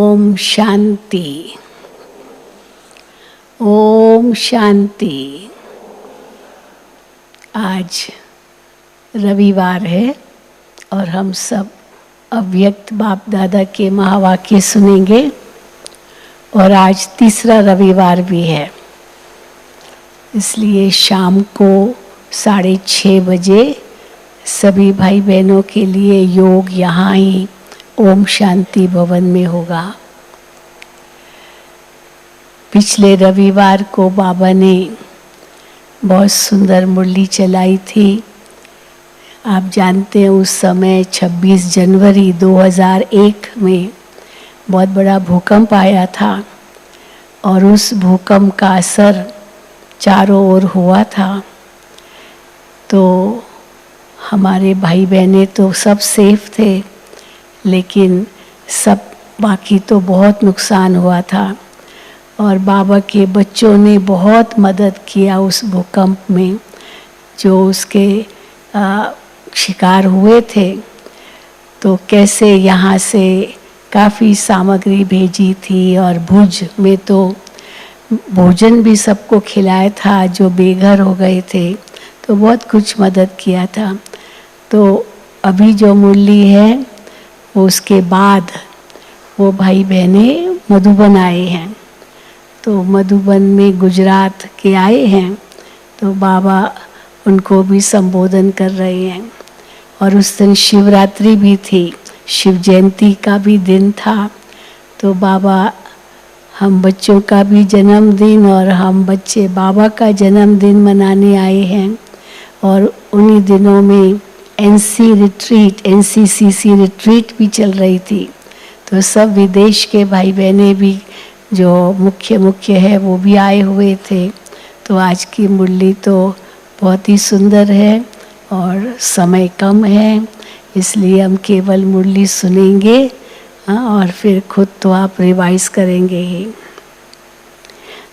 ओम शांति। ओम शांति। आज रविवार है और हम सब अव्यक्त बाप दादा के महावाक्य सुनेंगे और आज तीसरा रविवार भी है, इसलिए शाम को 6:30 बजे सभी भाई बहनों के लिए योग यहाँ ही ओम शांति भवन में होगा। पिछले रविवार को बाबा ने बहुत सुंदर मुरली चलाई थी। आप जानते हैं उस समय 26 जनवरी 2001 में बहुत बड़ा भूकंप आया था और उस भूकंप का असर चारों ओर हुआ था। तो हमारे भाई बहनें तो सब सेफ थे, लेकिन सब बाकी तो बहुत नुकसान हुआ था और बाबा के बच्चों ने बहुत मदद किया उस भूकंप में, जो उसके शिकार हुए थे। तो कैसे यहाँ से काफ़ी सामग्री भेजी थी और भुज में तो भोजन भी सबको खिलाया था जो बेघर हो गए थे, तो बहुत कुछ मदद किया था। तो अभी जो मुरली है वो उसके बाद वो भाई बहनें मधुबन आए हैं। तो मधुबन में गुजरात के आए हैं, तो बाबा उनको भी संबोधन कर रहे हैं। और उस दिन शिवरात्रि भी थी, शिव जयंती का भी दिन था। तो बाबा हम बच्चों का भी जन्मदिन और हम बच्चे बाबा का जन्मदिन मनाने आए हैं। और उन्हीं दिनों में एनसीसीसी रिट्रीट भी चल रही थी, तो सब विदेश के भाई बहनें भी जो मुख्य है वो भी आए हुए थे। तो आज की मुरली तो बहुत ही सुंदर है और समय कम है, इसलिए हम केवल मुरली सुनेंगे और फिर खुद तो आप रिवाइज करेंगे ही।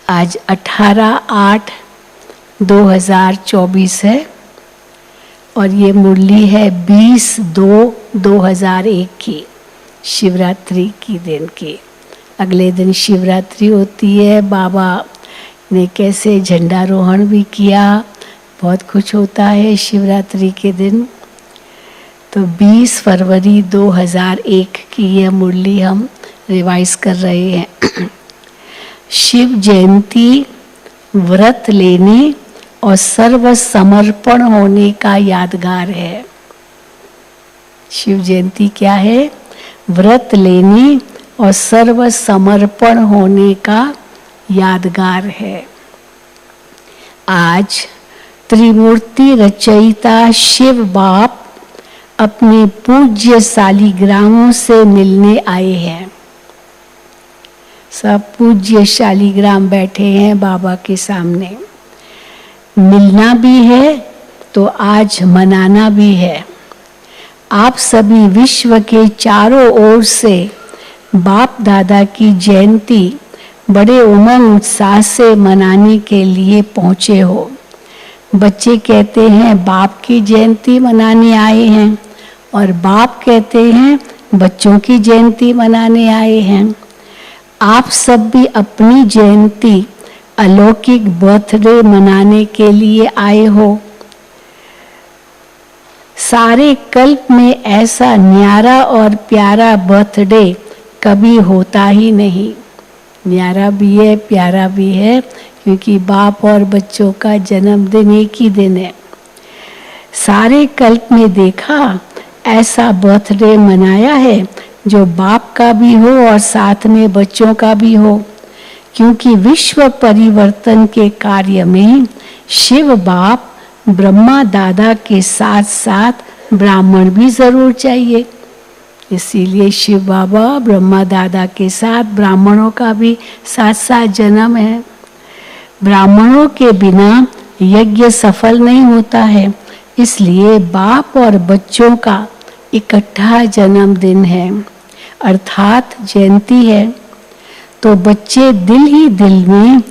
आज 18/8/2024 है और ये मुरली है 20/2/2001 की, शिवरात्रि की दिन की। अगले दिन शिवरात्रि होती है। बाबा ने कैसे झंडारोहण भी किया, बहुत कुछ होता है शिवरात्रि के दिन। तो 20 फरवरी 2001 की यह मुरली हम रिवाइज कर रहे हैं। शिव जयंती व्रत लेने और सर्व समर्पण होने का यादगार है। शिव जयंती क्या है? व्रत लेने और सर्व समर्पण होने का यादगार है। आज त्रिमूर्ति रचयिता शिव बाप अपने पूज्य शालिग्रामों से मिलने आए हैं। सब पूज्य शालिग्राम बैठे हैं बाबा के सामने। मिलना भी है तो आज मनाना भी है। आप सभी विश्व के चारों ओर से बाप दादा की जयंती बड़े उमंग उत्साह से मनाने के लिए पहुँचे हो। बच्चे कहते हैं बाप की जयंती मनाने आए हैं और बाप कहते हैं बच्चों की जयंती मनाने आए हैं। आप सब भी अपनी जयंती अलौकिक बर्थडे मनाने के लिए आए हो। सारे कल्प में ऐसा न्यारा और प्यारा बर्थडे कभी होता ही नहीं। न्यारा भी है, प्यारा भी है, क्योंकि बाप और बच्चों का जन्मदिन एक ही दिन है। सारे कल्प में देखा ऐसा बर्थडे मनाया है जो बाप का भी हो और साथ में बच्चों का भी हो, क्योंकि विश्व परिवर्तन के कार्य में शिव बाप ब्रह्मा दादा के साथ साथ ब्राह्मण भी जरूर चाहिए। इसीलिए शिव बाबा ब्रह्मा दादा के साथ ब्राह्मणों का भी साथ साथ जन्म है। ब्राह्मणों के बिना यज्ञ सफल नहीं होता है, इसलिए बाप और बच्चों का इकट्ठा जन्मदिन है, अर्थात जयंती है। तो बच्चे दिल ही दिल में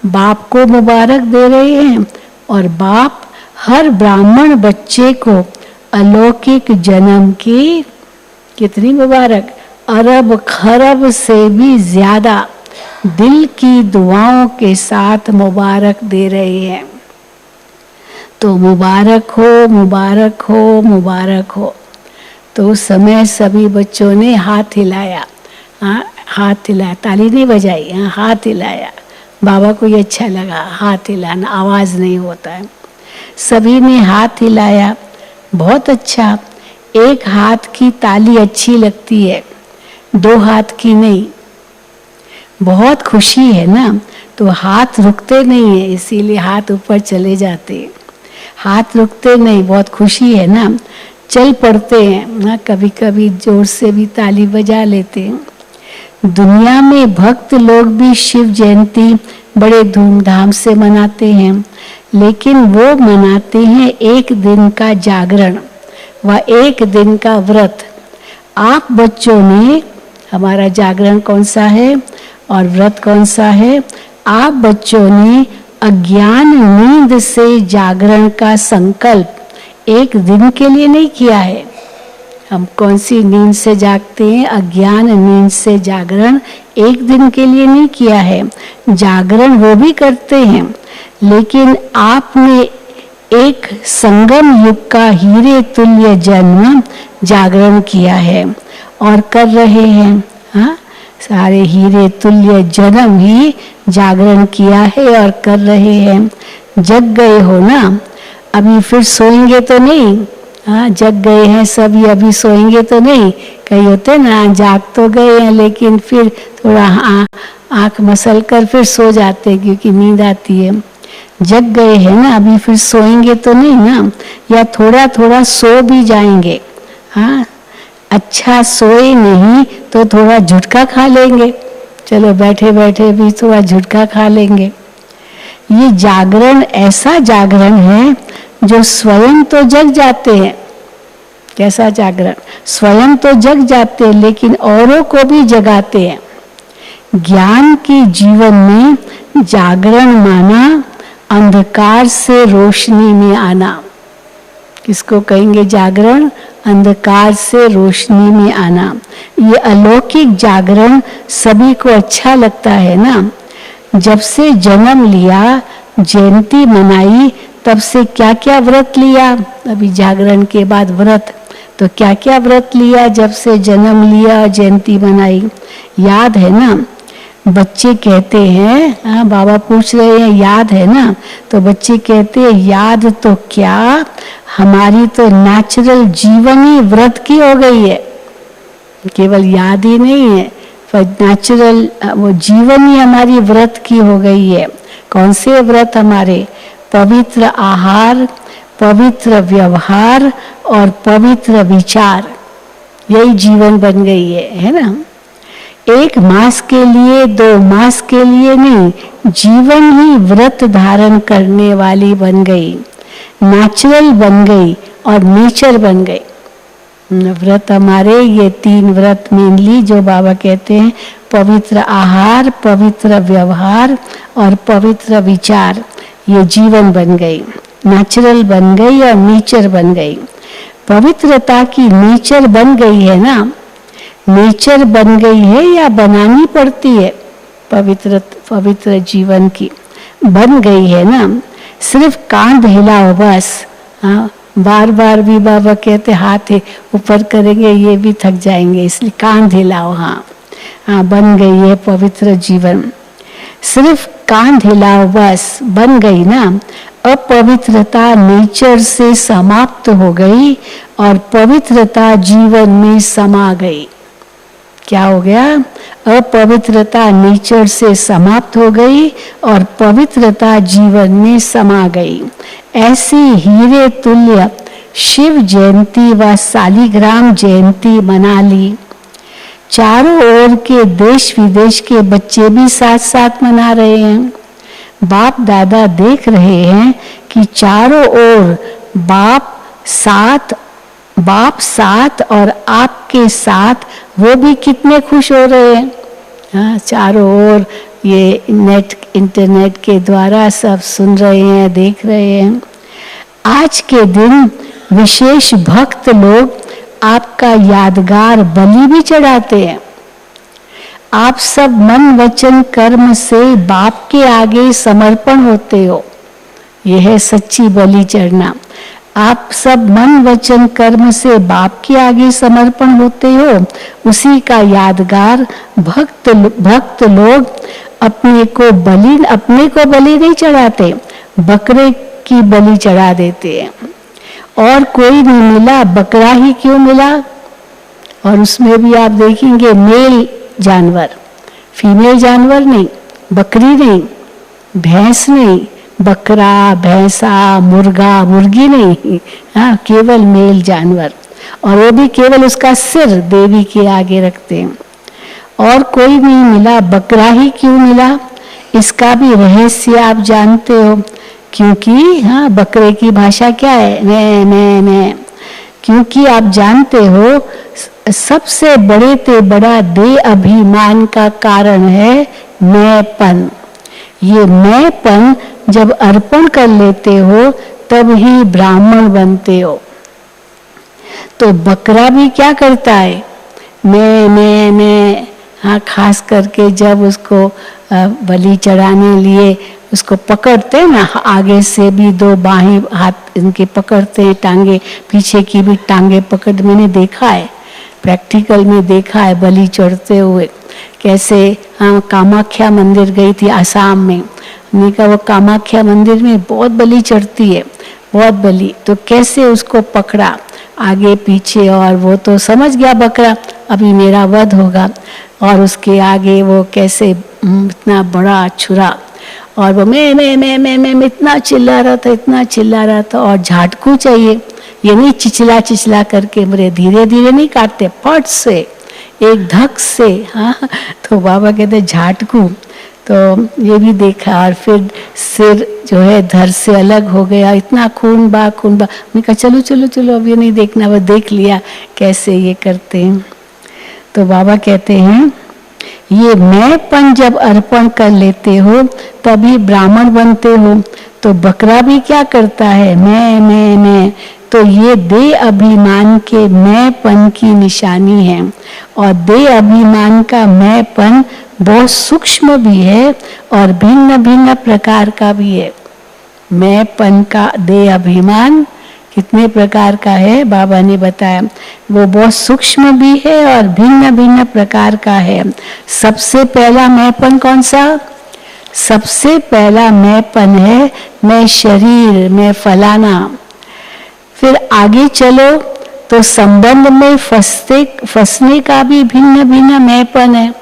बाप को मुबारक दे रहे हैं और बाप हर ब्राह्मण बच्चे को अलौकिक जन्म की कितनी मुबारक, अरब खरब से भी ज्यादा दिल की दुआओं के साथ मुबारक दे रहे हैं। तो मुबारक हो, मुबारक हो, मुबारक हो। तो उस समय सभी बच्चों ने हाथ हिलाया, हाँ हाथ हिलाया, ताली नहीं बजाई, हाँ हाथ हिलाया। बाबा को ये अच्छा लगा, हाथ हिलाना, आवाज़ नहीं होता है। सभी ने हाथ हिलाया, बहुत अच्छा। एक हाथ की ताली अच्छी लगती है, दो हाथ की नहीं। बहुत खुशी है ना, तो हाथ रुकते नहीं है, इसीलिए हाथ ऊपर चले जाते हैं। हाथ रुकते नहीं, बहुत खुशी है ना, चल पड़ते हैं ना, कभी कभी जोर से भी ताली बजा लेते हैं। दुनिया में भक्त लोग भी शिव जयंती बड़े धूमधाम से मनाते हैं, लेकिन वो मनाते हैं एक दिन का जागरण व एक दिन का व्रत। आप बच्चों ने, हमारा जागरण कौन सा है और व्रत कौन सा है? आप बच्चों ने अज्ञान नींद से जागरण का संकल्प एक दिन के लिए नहीं किया है। हम कौन सी नींद से जागते हैं? अज्ञान नींद से जागरण एक दिन के लिए नहीं किया है। जागरण वो भी करते हैं, लेकिन आपने एक संगम युग का हीरे तुल्य जन्म जागरण किया है और कर रहे हैं। हाँ, सारे हीरे तुल्य जन्म ही जागरण किया है और कर रहे हैं। जग गए हो ना, अभी फिर सोएंगे तो नहीं। हाँ, जग गए हैं सभी, अभी सोएंगे तो नहीं। कई होते ना, जाग तो गए हैं लेकिन फिर थोड़ा आँख मसल कर फिर सो जाते हैं क्योंकि नींद आती है। जग गए हैं ना, अभी फिर सोएंगे तो नहीं ना, या थोड़ा थोड़ा सो भी जाएंगे। हाँ, अच्छा सोए नहीं तो थोड़ा झुटका खा लेंगे, चलो बैठे बैठे भी थोड़ा झुटका खा लेंगे। ये जागरण ऐसा जागरण है जो स्वयं तो जग जाते हैं। कैसा जागरण? स्वयं तो जग जाते हैं लेकिन औरों को भी जगाते हैं। ज्ञान के जीवन में जागरण माना अंधकार से रोशनी में आना। किसको कहेंगे जागरण? अंधकार से रोशनी में आना। ये अलौकिक जागरण सभी को अच्छा लगता है ना। जब से जन्म लिया, जयंती मनाई, तब से क्या क्या व्रत लिया। अभी जागरण के बाद व्रत, तो क्या क्या व्रत लिया जब से जन्म लिया, जयंती मनाई, याद है ना? बच्चे कहते हैं, हाँ बाबा पूछ रहे हैं याद है ना, तो बच्चे कहते हैं याद तो क्या, हमारी तो नेचुरल जीवन ही व्रत की हो गई है। केवल याद ही नहीं है, पर नेचुरल वो जीवन ही हमारी व्रत की हो गई है। कौन से व्रत हमारे? पवित्र आहार, पवित्र व्यवहार और पवित्र विचार, यही जीवन बन गई है ना। एक मास के लिए, 2 मास के लिए नहीं, जीवन ही व्रत धारण करने वाली बन गई, नेचुरल बन गई और नेचर बन गई। व्रत हमारे ये 3 व्रत मेनली जो बाबा कहते हैं, पवित्र आहार, पवित्र व्यवहार और पवित्र विचार, ये जीवन बन गई, नेचुरल बन गई और नेचर बन गई। पवित्रता की नेचर बन गई है ना, नेचर बन गई है या बनानी पड़ती है? पवित्र जीवन की बन गई है ना। सिर्फ कांध हिलाओ बस। हाँ, बार बार भी बाबा कहते हाथ ऊपर करेंगे ये भी थक जाएंगे, इसलिए कांध हिलाओ। हाँ हाँ, बन गई है पवित्र जीवन। सिर्फ कांध हिलाओ बस, बन गई ना। अपवित्रता नेचर से समाप्त हो गई और पवित्रता जीवन में समा गई। क्या हो गया? अपवित्रता नेचर से समाप्त हो गई और पवित्रता जीवन में समा गई। ऐसी हीरे तुल्य शिव जयंती व शालिग्राम जयंती मना ली। चारों ओर के देश विदेश के बच्चे भी साथ साथ मना रहे हैं। बाप दादा देख रहे हैं कि चारों ओर बाप साथ और आपके साथ वो भी कितने खुश हो रहे हैं। हाँ, चारों ओर ये इंटरनेट के द्वारा सब सुन रहे हैं, देख रहे हैं। आज के दिन विशेष भक्त लोग आपका यादगार बलि भी चढ़ाते हैं। आप सब मन वचन कर्म से बाप के आगे समर्पण होते हो। यह है सच्ची बलि चढ़ना। आप सब मन वचन कर्म से बाप के आगे समर्पण होते हो। उसी का यादगार भक्त लोग अपने को बलि नहीं चढ़ाते, बकरे की बलि चढ़ा देते हैं। और कोई नहीं मिला, बकरा ही क्यों मिला? और उसमें भी आप देखेंगे मेल जानवर, फीमेल जानवर नहीं, बकरी नहीं, भैंस नहीं, बकरा, भैंसा, मुर्गा, मुर्गी नहीं, हाँ केवल मेल जानवर। और वो भी केवल उसका सिर देवी के आगे रखते हैं। और कोई नहीं मिला, बकरा ही क्यों मिला? इसका भी रहस्य आप जानते हो, क्योंकि हाँ बकरे की भाषा क्या है? मैं। क्योंकि आप जानते हो सबसे बड़े ते बड़ा देह अभिमान का कारण है मैंपन। ये मैंपन जब अर्पण कर लेते हो तब ही ब्राह्मण बनते हो। तो बकरा भी क्या करता है? मैं। हाँ, खास करके जब उसको बलि चढ़ाने लिए उसको पकड़ते हैं ना, आगे से भी दो बाहें हाथ इनके पकड़ते हैं, टांगे पीछे की भी टांगे पकड़, मैंने देखा है, प्रैक्टिकल में देखा है बलि चढ़ते हुए कैसे। हाँ, कामाख्या मंदिर गई थी आसाम में, हमने कहा वो कामाख्या मंदिर में बहुत बलि चढ़ती है, बहुत बलि। तो कैसे उसको पकड़ा आगे पीछे, और वो तो समझ गया बकरा अभी मेरा वध होगा, और उसके आगे वो कैसे इतना बड़ा छुरा, और वो मैं इतना चिल्ला रहा था। और झाटकू चाहिए, ये नहीं चिचला करके मेरे धीरे धीरे नहीं काटते, फट से एक धक से। हाँ, तो बाबा कहते झाटकू। तो ये भी देखा। और फिर सिर जो है धर से अलग हो गया, इतना खून बा। मैं कहा चलो अब ये नहीं देखना, वो देख लिया कैसे ये करते हैं। तो बाबा कहते हैं ये मैंपन जब अर्पण कर लेते हो तभी ब्राह्मण बनते हो। तो बकरा भी क्या करता है? मैं। तो ये देह अभिमान के मैंपन की निशानी है। और देह अभिमान का मैंपन बहुत सूक्ष्म भी है और भिन्न भिन्न प्रकार का भी है। मैंपन का देह अभिमान कितने प्रकार का है बाबा ने बताया। वो बहुत सूक्ष्म भी है और भिन्न भिन्न प्रकार का है। सबसे पहला मैंपन कौन सा? सबसे पहला मैंपन है मैं शरीर, मैं फलाना। फिर आगे चलो तो संबंध में फंसने का भी भिन्न भिन्न मैंपन है।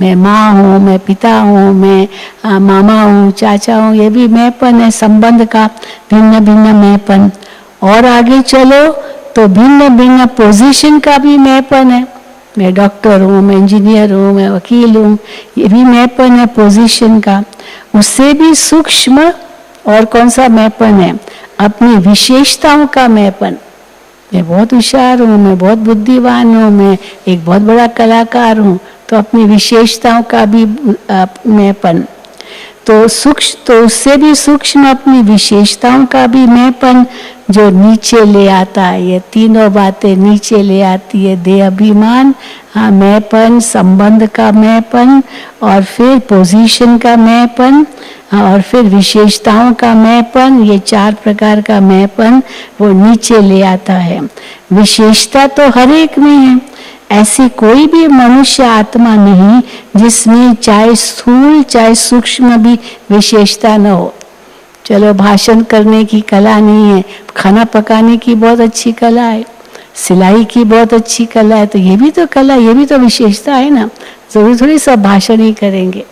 मैं माँ हूँ, मैं पिता हूँ, मैं मामा हूँ, चाचा हूँ, ये भी मैंपन है संबंध का, भिन्न भिन्न मैंपन। और आगे चलो तो भिन्न भिन्न पोजीशन का भी मैंपन है। मैं डॉक्टर हूँ, मैं इंजीनियर हूँ, मैं वकील हूँ, ये भी मैंपन है पोजीशन का। उससे भी सूक्ष्म और कौन सा मैंपन है? अपनी विशेषताओं का मैंपन। मैं बहुत होशियार हूँ, मैं बहुत बुद्धिमान हूँ, मैं एक बहुत बड़ा कलाकार हूँ, तो अपनी विशेषताओं का भी मैंपन। तो उससे भी सूक्ष्म अपनी विशेषताओं का भी मैंपन जो नीचे ले आता है। ये तीनों बातें नीचे ले आती है, देह अभिमान, हाँ मैंपन, संबंध का मैंपन, और फिर पोजीशन का मैंपन, और फिर विशेषताओं का मैंपन। ये 4 प्रकार का मैंपन वो नीचे ले आता है। विशेषता तो हर एक में है, ऐसी कोई भी मनुष्य आत्मा नहीं जिसमें चाहे स्थूल चाहे सूक्ष्म भी विशेषता न हो। चलो भाषण करने की कला नहीं है, खाना पकाने की बहुत अच्छी कला है, सिलाई की बहुत अच्छी कला है, तो ये भी तो कला, ये भी तो विशेषता है ना। जरूरी थोड़ी सब भाषण ही करेंगे।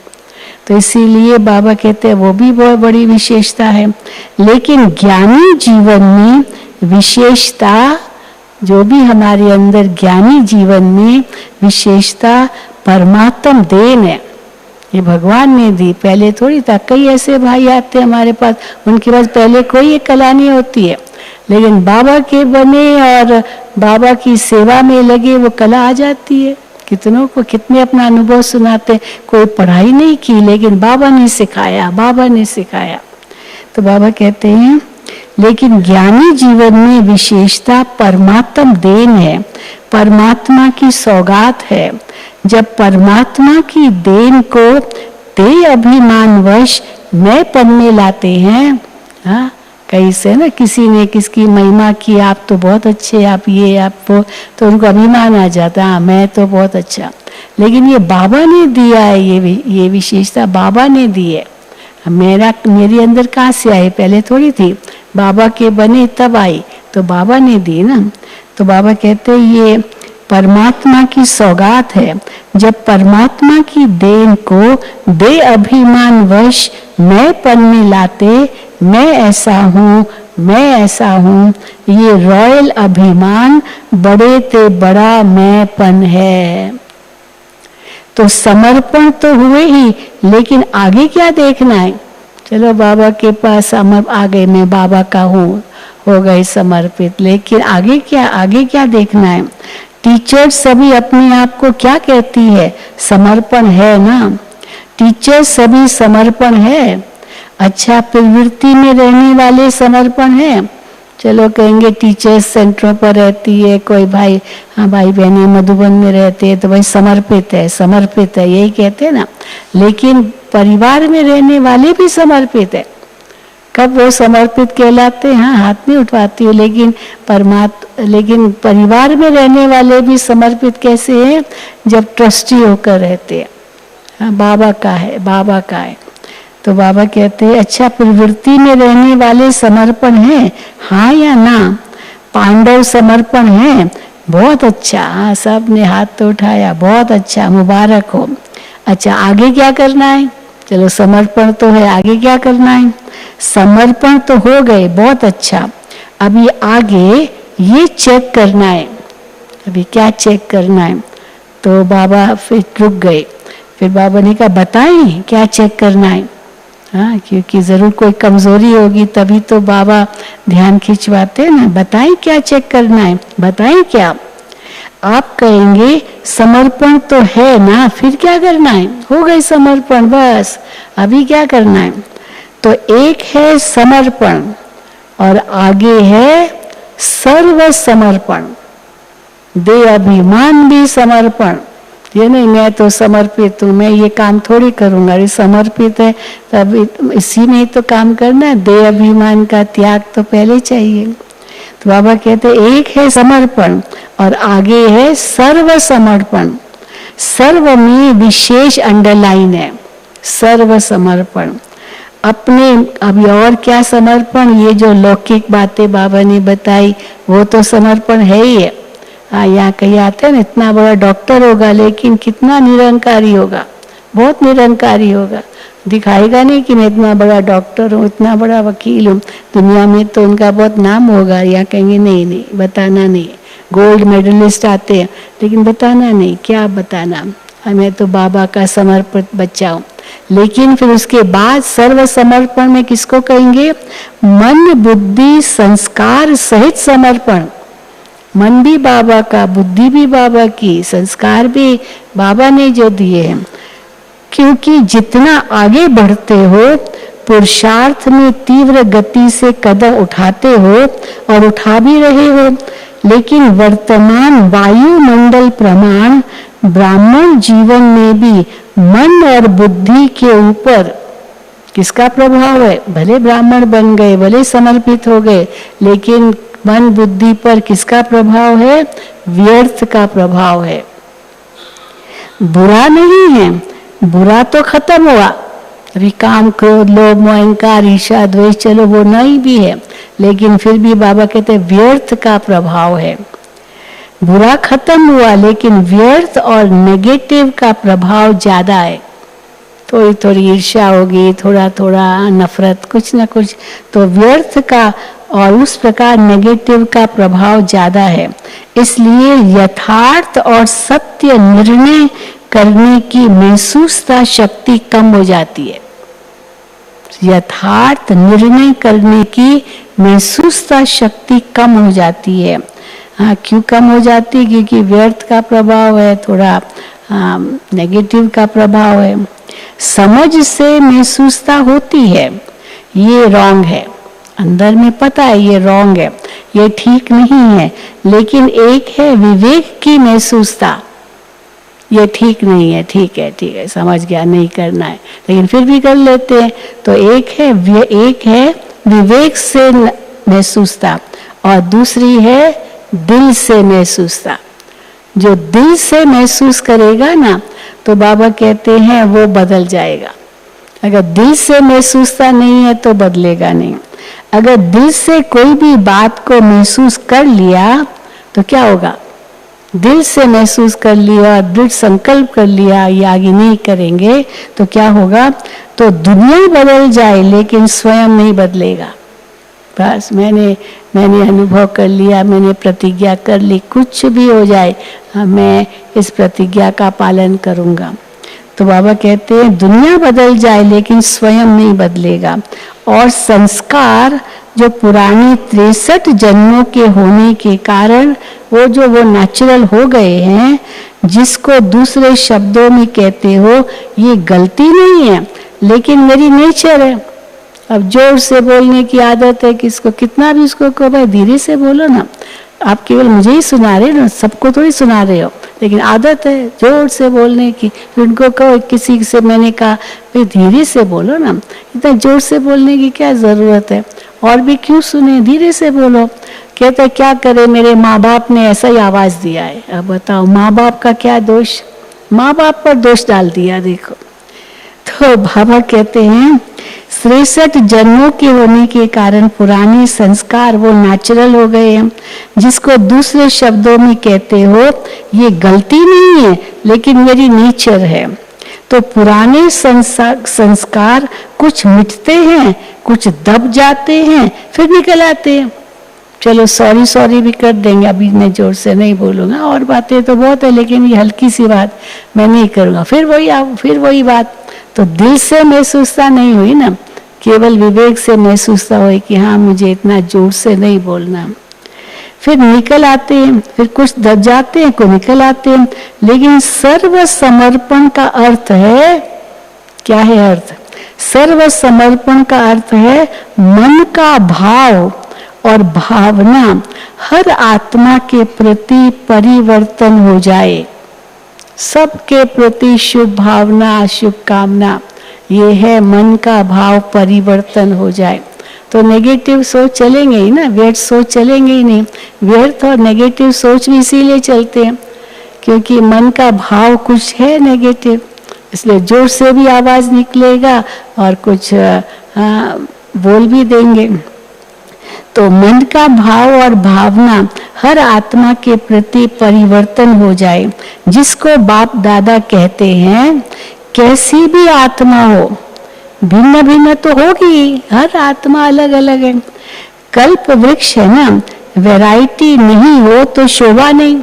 तो इसीलिए बाबा कहते हैं वो भी बहुत बड़ी विशेषता है। लेकिन ज्ञानी जीवन में विशेषता, जो भी हमारे अंदर ज्ञानी जीवन में विशेषता परमात्म देन है, ये भगवान ने दी। पहले थोड़ी था, कई ऐसे भाई आते हमारे पास, उनके पास पहले कोई ये कला नहीं होती है, लेकिन बाबा के बने और बाबा की सेवा में लगे वो कला आ जाती है। कितनों को कितने अपना अनुभव सुनाते, कोई पढ़ाई नहीं की लेकिन बाबा ने सिखाया, बाबा ने सिखाया। तो बाबा कहते हैं लेकिन ज्ञानी जीवन में विशेषता परमात्म देन है, परमात्मा की सौगात है। जब परमात्मा की देन को ते अभिमानवश मैं पन में लाते हैं, हाँ कैसे ना, किसी ने किसकी महिमा की, आप तो बहुत अच्छे, आप ये आप वो, तो उनको अभिमान आ जाता, हाँ मैं तो बहुत अच्छा। लेकिन ये बाबा ने दिया है, ये विशेषता बाबा ने दी है। मेरे अंदर कहाँ से आई, पहले थोड़ी थी, बाबा के बने तब आई, तो बाबा ने दी ना। तो बाबा कहते ये परमात्मा की सौगात है। जब परमात्मा की देन को बे अभिमान वश मैं पन में लाते, मैं ऐसा हूँ, मैं ऐसा हूँ, ये रॉयल अभिमान बड़े ते बड़ा मैं पन है। तो समर्पण तो हुए ही, लेकिन आगे क्या देखना है? चलो बाबा के पास हम आ गए, मैं बाबा का हूँ, हो गए समर्पित, लेकिन आगे क्या, आगे क्या देखना है? टीचर सभी अपने आप को क्या कहती है? समर्पण है ना। टीचर सभी समर्पण है। अच्छा प्रवृत्ति में रहने वाले समर्पण है। चलो कहेंगे टीचर्स सेंटरों पर रहती है कोई भाई, हाँ भाई बहनें मधुबन में रहते हैं तो भाई समर्पित है, समर्पित है, यही कहते हैं ना। लेकिन परिवार में रहने वाले भी समर्पित है। कब वो समर्पित कहलाते हैं? हाँ हाथ नहीं उठवाती हूँ, लेकिन परिवार में रहने वाले भी समर्पित कैसे हैं? जब ट्रस्टी होकर रहते हैं। हाँ बाबा का है, बाबा का है। तो बाबा कहते हैं अच्छा प्रवृत्ति में रहने वाले समर्पण है, हाँ या ना? पांडव समर्पण है, बहुत अच्छा, हाँ सब ने हाथ तो उठाया, बहुत अच्छा, मुबारक हो। अच्छा आगे क्या करना है? चलो समर्पण तो है, आगे क्या करना है? समर्पण तो हो गए, बहुत अच्छा। अभी आगे ये चेक करना है। अभी क्या चेक करना है? तो बाबा फिर रुक गए। फिर बाबा ने कहा बताएं क्या चेक करना है? हाँ क्योंकि जरूर कोई कमजोरी होगी तभी तो बाबा ध्यान खिंचवाते हैं ना। बताएं क्या चेक करना है? बताएं क्या? आप कहेंगे समर्पण तो है ना, फिर क्या करना है? हो गई समर्पण, बस अभी क्या करना है? तो एक है समर्पण और आगे है सर्व समर्पण। दे अभिमान भी समर्पण। ये नहीं मैं तो समर्पित हूँ, मैं ये काम थोड़ी करूंगा, ये समर्पित है तब इसी में तो काम करना है। दे अभिमान का त्याग तो पहले चाहिए। तो बाबा कहते एक है समर्पण और आगे है सर्व समर्पण। सर्व में विशेष अंडरलाइन है, सर्व समर्पण। अपने अभी और क्या समर्पण? ये जो लौकिक बातें बाबा ने बताई वो तो समर्पण है ही है। यहाँ कहीं आते हैं ना, इतना बड़ा डॉक्टर होगा लेकिन कितना निरंकारी होगा, बहुत निरंकारी होगा, दिखाएगा नहीं कि मैं इतना बड़ा डॉक्टर हूँ, इतना बड़ा वकील हूँ। दुनिया में तो उनका बहुत नाम होगा, या कहेंगे नहीं नहीं बताना नहीं। गोल्ड मेडलिस्ट आते हैं लेकिन बताना नहीं, क्या बताना, मैं तो बाबा का समर्पित बच्चा हूँ। लेकिन फिर उसके बाद सर्व समर्पण में किसको कहेंगे? मन बुद्धि संस्कार सहित समर्पण। मन भी बाबा का, बुद्धि भी बाबा की, संस्कार भी बाबा ने जो दिए हैं। क्योंकि जितना आगे बढ़ते हो पुरुषार्थ में तीव्र गति से कदम उठाते हो और उठा भी रहे हो, लेकिन वर्तमान वायुमंडल प्रमाण ब्राह्मण जीवन में भी मन और बुद्धि के ऊपर किसका प्रभाव है? भले ब्राह्मण बन गए, भले समर्पित हो गए, लेकिन मन बुद्धि पर किसका प्रभाव है? व्यर्थ का प्रभाव है। बुरा नहीं है, बुरा तो खत्म हुआ। अभी काम क्रोध लोभ अहंकार ईर्ष्या द्वेष चलो वो नहीं भी है, लेकिन फिर भी बाबा कहते हैं व्यर्थ का प्रभाव है। बुरा खत्म हुआ लेकिन व्यर्थ और नेगेटिव का प्रभाव ज्यादा है। थोड़ी थोड़ी ईर्ष्या होगी, थोड़ा थोड़ा नफरत, कुछ ना कुछ, तो व्यर्थ का और उस प्रकार नेगेटिव का प्रभाव ज्यादा है। इसलिए यथार्थ और सत्य निर्णय करने की महसूसता शक्ति कम हो जाती है। यथार्थ निर्णय करने की महसूसता शक्ति कम हो जाती है। हाँ क्यों कम हो जाती है? क्योंकि व्यर्थ का प्रभाव है, थोड़ा नेगेटिव का प्रभाव है। समझ से महसूसता होती है, ये रॉन्ग है। अंदर में पता है ये रॉन्ग है, ये ठीक नहीं है, लेकिन एक है विवेक की महसूसता, ये ठीक नहीं है, ठीक है समझ गया, नहीं करना है, लेकिन फिर भी कर लेते हैं। तो एक है विवेक से महसूसता और दूसरी है दिल से महसूसता। जो दिल से महसूस करेगा ना, तो बाबा कहते हैं वो बदल जाएगा। अगर दिल से महसूसता नहीं है तो बदलेगा नहीं। अगर दिल से कोई भी बात को महसूस कर लिया तो क्या होगा? दिल से महसूस कर लिया, दृढ़ संकल्प कर लिया ये आगे नहीं करेंगे, तो क्या होगा? तो दुनिया बदल जाए लेकिन स्वयं नहीं बदलेगा। बस मैंने अनुभव कर लिया, मैंने प्रतिज्ञा कर ली, कुछ भी हो जाए मैं इस प्रतिज्ञा का पालन करूंगा। तो बाबा कहते हैं दुनिया बदल जाए लेकिन स्वयं नहीं बदलेगा। और संस्कार जो पुरानी 63 जन्मों के होने के कारण वो नेचुरल हो गए हैं, जिसको दूसरे शब्दों में कहते हो ये गलती नहीं है लेकिन मेरी नेचर है। अब जोर से बोलने की आदत है, किसको कितना भी उसको कहो भाई धीरे से बोलो ना, आप केवल मुझे ही सुना रहे हो ना, सबको थोड़ी सुना रहे हो, लेकिन आदत है जोर से बोलने की। फिर उनको कहो, किसी से मैंने कहा भाई धीरे से बोलो ना, इतना जोर से बोलने की क्या जरूरत है, और भी क्यों सुने, धीरे से बोलो। कहते क्या करे, मेरे माँ बाप ने ऐसा ही आवाज दिया है। अब बताओ माँ बाप का क्या दोष, माँ बाप पर दोष डाल दिया। देखो तो बाबा कहते हैं 63 जन्मों के होने के कारण पुराने संस्कार वो नेचुरल हो गए हैं, जिसको दूसरे शब्दों में कहते हो ये गलती नहीं है लेकिन मेरी नेचर है। तो पुराने संस्कार कुछ मिटते हैं, कुछ दब जाते हैं, फिर निकल आते हैं। चलो सॉरी भी कर देंगे, अभी मैं जोर से नहीं बोलूंगा, और बातें तो बहुत है लेकिन ये हल्की सी बात मैं नहीं करूंगा, फिर वही बात। तो दिल से महसूसता नहीं हुई ना, केवल विवेक से महसूसता हुई कि हाँ मुझे इतना जोर से नहीं बोलना। फिर निकल आते हैं, फिर कुछ दब जाते हैं, कुछ निकल आते हैं, लेकिन सर्व समर्पण का अर्थ है, क्या है अर्थ? सर्व समर्पण का अर्थ है मन का भाव और भावना हर आत्मा के प्रति परिवर्तन हो जाए। सबके प्रति शुभ भावना, शुभ कामना, ये है मन का भाव परिवर्तन हो जाए। तो नेगेटिव सोच चलेंगे ही ना, व्यर्थ सोच चलेंगे ही नहीं। व्यर्थ और नेगेटिव सोच भी इसीलिए चलते हैं क्योंकि मन का भाव कुछ है नेगेटिव, इसलिए जोर से भी आवाज निकलेगा और कुछ बोल भी देंगे। तो मन का भाव और भावना हर आत्मा के प्रति परिवर्तन हो जाए, जिसको बाप दादा कहते हैं कैसी भी आत्मा हो, भिन्न भिन्न तो होगी, हर आत्मा अलग अलग है। कल्प वृक्ष है ना, वैरायटी नहीं हो तो शोभा नहीं।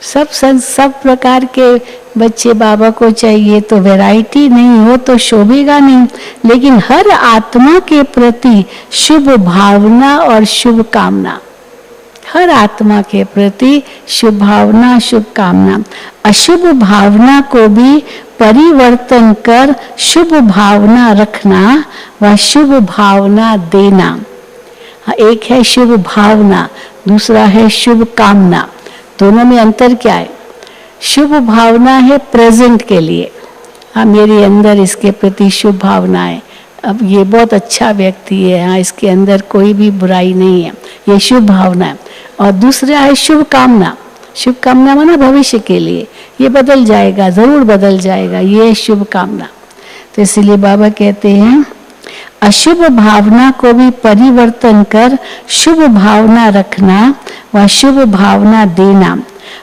सब प्रकार के बच्चे बाबा को चाहिए, तो वैरायटी नहीं हो तो शोभेगा नहीं। लेकिन हर आत्मा के प्रति शुभ भावना और शुभ कामना, हर आत्मा के प्रति शुभ भावना, शुभ कामना। अशुभ भावना को भी परिवर्तन कर शुभ भावना रखना व शुभ भावना देना। एक है शुभ भावना, दूसरा है शुभ कामना। दोनों में अंतर क्या है? शुभ भावना है प्रेजेंट के लिए, हाँ मेरे अंदर इसके प्रति शुभ भावना है, अब ये बहुत अच्छा व्यक्ति है, हाँ इसके अंदर कोई भी बुराई नहीं है, ये शुभ भावना है। और दूसरा है शुभ कामना। शुभ कामना माना भविष्य के लिए, ये बदल जाएगा, जरूर बदल जाएगा, ये है शुभ कामना। तो इसलिए बाबा कहते हैं अशुभ भावना को भी परिवर्तन कर शुभ भावना रखना व शुभ भावना देना।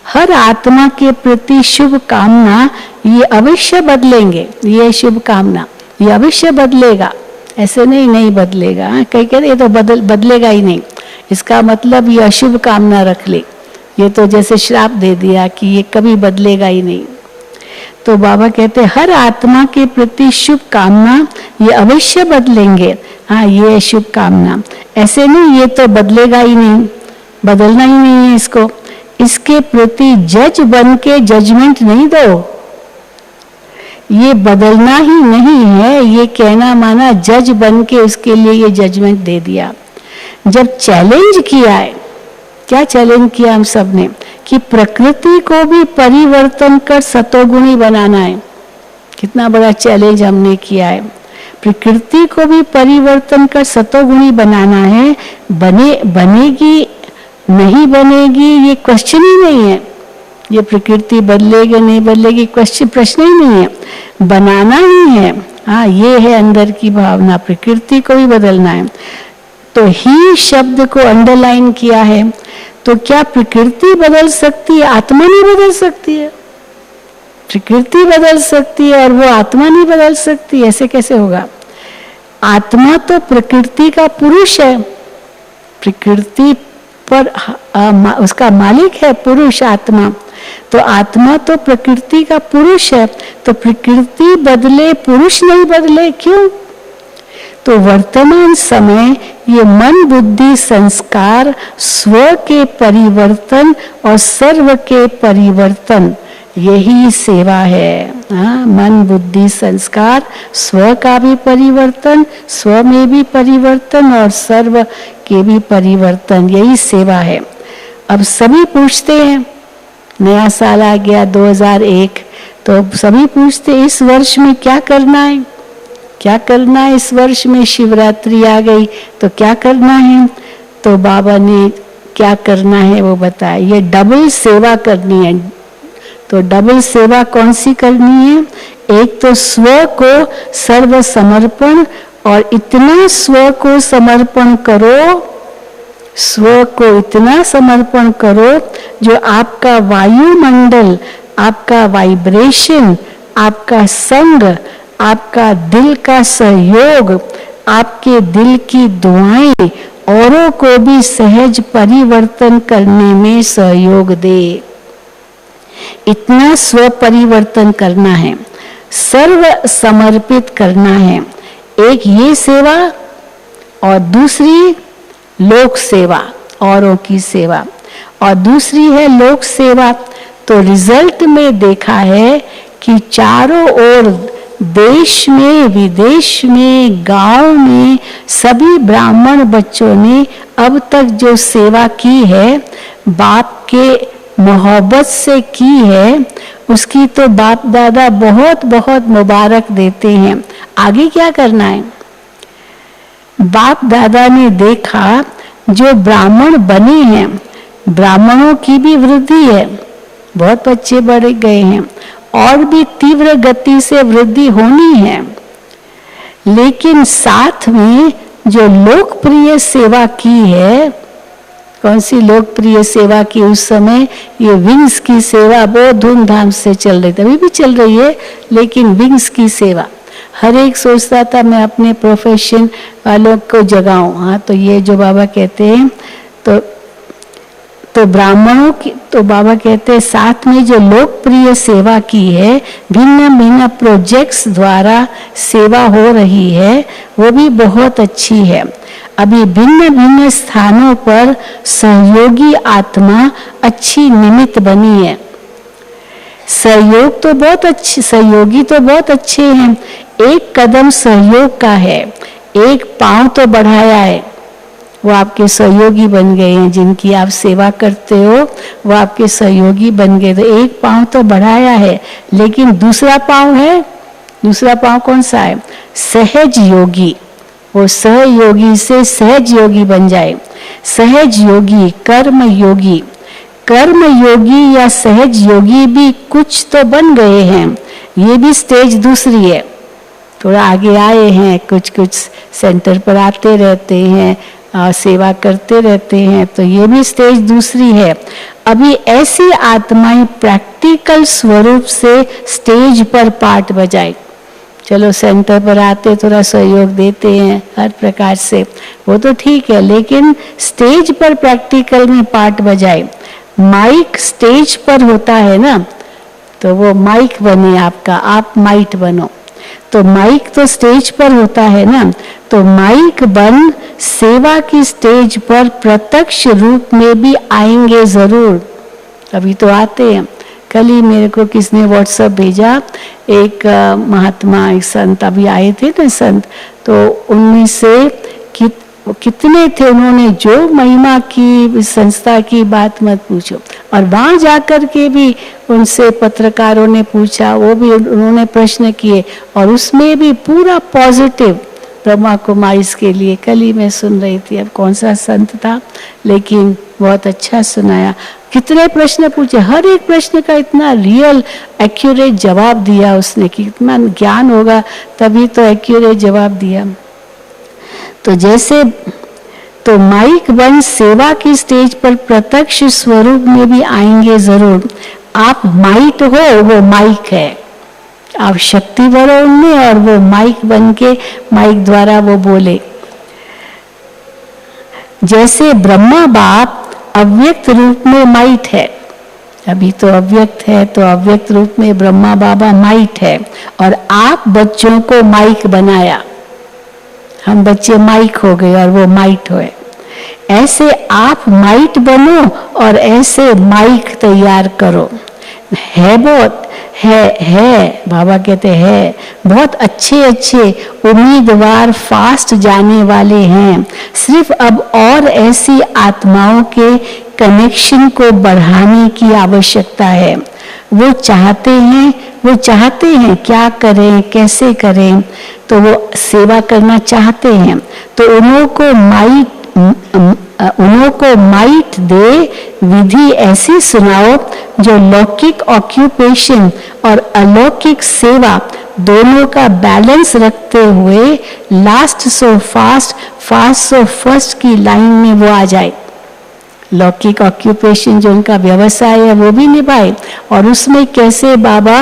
हर आत्मा के प्रति शुभ कामना ये अवश्य बदलेंगे, ये शुभ कामना ये अवश्य बदलेगा, ऐसे नहीं बदलेगा। कई कहते ये तो बदलेगा ही नहीं, इसका मतलब ये अशुभ कामना रख ले, ये तो जैसे श्राप दे दिया कि ये कभी बदलेगा ही नहीं। तो बाबा कहते हैं हर आत्मा के प्रति शुभ कामना ये अवश्य बदलेंगे, हाँ ये है शुभ कामना। ऐसे नहीं ये तो बदलेगा ही नहीं, बदलना ही नहीं है इसको। इसके प्रति जज बन के जजमेंट नहीं दो ये बदलना ही नहीं है, ये कहना माना जज बन के उसके लिए ये जजमेंट दे दिया। जब चैलेंज किया है, क्या चैलेंज किया हम सब ने, कि प्रकृति को भी परिवर्तन कर सतोगुणी बनाना है। कितना बड़ा चैलेंज हमने किया है। प्रकृति को भी परिवर्तन कर सतोगुणी बनाना है। बनेगी नहीं बनेगी ये क्वेश्चन ही नहीं है। ये प्रकृति बदलेगी नहीं बदलेगी प्रश्न ही नहीं है, बनाना ही है। हाँ, ये है अंदर की भावना, प्रकृति को भी बदलना है। तो ही शब्द को अंडरलाइन किया है। तो क्या प्रकृति बदल सकती है, आत्मा नहीं बदल सकती है? प्रकृति बदल सकती है और वो आत्मा नहीं बदल सकती, ऐसे कैसे होगा? आत्मा तो प्रकृति का पुरुष है, प्रकृति पर उसका मालिक है पुरुष आत्मा। तो आत्मा तो प्रकृति का पुरुष है, तो प्रकृति बदले पुरुष नहीं बदले, क्यों? तो वर्तमान समय ये मन बुद्धि संस्कार स्व के परिवर्तन और सर्व के परिवर्तन, यही सेवा है। हाँ, मन बुद्धि संस्कार स्व का भी परिवर्तन, स्व में भी परिवर्तन और सर्व के भी परिवर्तन, यही सेवा है। अब सभी पूछते हैं, नया साल आ गया 2001, तो सभी पूछते इस वर्ष में क्या करना है, क्या करना है इस वर्ष में? शिवरात्रि आ गई तो क्या करना है? तो बाबा ने क्या करना है वो बताया, ये डबल सेवा करनी है। तो डबल सेवा कौन सी करनी है? एक तो स्व को सर्व समर्पण, और इतना स्व को समर्पण करो, स्व को इतना समर्पण करो जो आपका वायुमंडल, आपका वाइब्रेशन, आपका संग, आपका दिल का सहयोग, आपके दिल की दुआएं औरों को भी सहज परिवर्तन करने में सहयोग दे। इतना स्व परिवर्तन करना है, सर्व समर्पित करना है। एक ये सेवा और दूसरी लोक सेवा, औरों की सेवा, और दूसरी है लोक सेवा। तो रिजल्ट में देखा है कि चारों ओर देश में विदेश में गांव में सभी ब्राह्मण बच्चों ने अब तक जो सेवा की है, बाप के मोहब्बत से की है, उसकी तो बाप दादा बहुत बहुत मुबारक देते हैं। आगे क्या करना है? बाप दादा ने देखा जो ब्राह्मण बने हैं, ब्राह्मणों की भी वृद्धि है, बहुत बच्चे बढ़ गए हैं और भी तीव्र गति से वृद्धि होनी है। लेकिन साथ में जो लोकप्रिय सेवा की है, कौन सी लोकप्रिय सेवा की? उस समय ये विंग्स की सेवा बहुत धूमधाम से चल रही थी, अभी भी चल रही है, लेकिन विंग्स की सेवा हर एक सोचता था मैं अपने प्रोफेशन वालों को जगाऊं। हाँ, तो ये जो बाबा कहते हैं, तो ब्राह्मणों की, तो बाबा कहते हैं साथ में जो लोकप्रिय सेवा की है, भिन्न भिन्न प्रोजेक्ट्स द्वारा सेवा हो रही है, वो भी बहुत अच्छी है। अभी भिन्न भिन्न स्थानों पर सहयोगी आत्मा अच्छी निमित्त बनी है। सहयोग तो बहुत अच्छे, सहयोगी तो बहुत अच्छे हैं। एक कदम सहयोग का है, एक पांव तो बढ़ाया है, वो आपके सहयोगी बन गए हैं। जिनकी आप सेवा करते हो वो आपके सहयोगी बन गए। तो एक पांव तो बढ़ाया है, लेकिन दूसरा पांव है, दूसरा पांव कौन सा है? सहज योगी। वो सहयोगी से सहज योगी बन जाए। सहज योगी, कर्म योगी, कर्म योगी या सहज योगी भी कुछ तो बन गए हैं। ये भी स्टेज दूसरी है, थोड़ा आगे आए हैं, कुछ कुछ सेंटर पर आते रहते हैं, सेवा करते रहते हैं, तो ये भी स्टेज दूसरी है। अभी ऐसी आत्माएं प्रैक्टिकल स्वरूप से स्टेज पर पार्ट बजाए। चलो सेंटर पर आते थोड़ा सहयोग देते हैं हर प्रकार से, वो तो ठीक है, लेकिन स्टेज पर प्रैक्टिकल में पार्ट बजाए। माइक स्टेज पर होता है ना, तो वो माइक बने आपका, आप माइट बनो। तो माइक तो स्टेज पर होता है ना, तो माइक बन सेवा की स्टेज पर प्रत्यक्ष रूप में भी आएंगे जरूर। अभी तो आते हैं, कल ही मेरे को किसने व्हाट्सएप भेजा, एक महात्मा, एक संत अभी आए थे ना संत, तो उनमें से कितने थे, उन्होंने जो महिमा की संस्था की बात मत पूछो। और वहां जाकर के भी उनसे पत्रकारों ने पूछा, वो भी उन्होंने प्रश्न किए और उसमें भी पूरा पॉजिटिव ब्रह्मा कुमारी के लिए। कल ही मैं सुन रही थी, अब कौन सा संत था, लेकिन बहुत अच्छा सुनाया। कितने प्रश्न पूछे, हर एक प्रश्न का इतना रियल एक्यूरेट जवाब दिया उसने कि इतना ज्ञान होगा तभी तो एक्यूरेट जवाब दिया। तो जैसे तो माइक वन सेवा की स्टेज पर प्रत्यक्ष स्वरूप में भी आएंगे जरूर। आप माइट हो, वो माइक है, आप शक्ति भरो उनमें और वो माइक बन के माइक द्वारा वो बोले। जैसे ब्रह्मा बाप अव्यक्त रूप में माइट है, अभी तो अव्यक्त है, तो अव्यक्त रूप में ब्रह्मा बाबा माइट है, और आप बच्चों को माइक बनाया, हम बच्चे माइक हो गए और वो माइट हुए। ऐसे आप माइट बनो और ऐसे माइक तैयार करो। है बहुत है बाबा कहते हैं बहुत अच्छे अच्छे उम्मीदवार फास्ट जाने वाले हैं, सिर्फ अब और ऐसी आत्माओं के कनेक्शन को बढ़ाने की आवश्यकता है। वो चाहते हैं क्या करें, कैसे करें, तो वो सेवा करना चाहते हैं। तो उन्हों को माइट दे विधि ऐसी सुनाओ जो लौकिक ऑक्यूपेशन और अलौकिक सेवा दोनों का बैलेंस रखते हुए last so fast, fast so first की लाइन में वो आ जाए। लौकिक ऑक्यूपेशन जो उनका व्यवसाय है वो भी निभाए और उसमें कैसे बाबा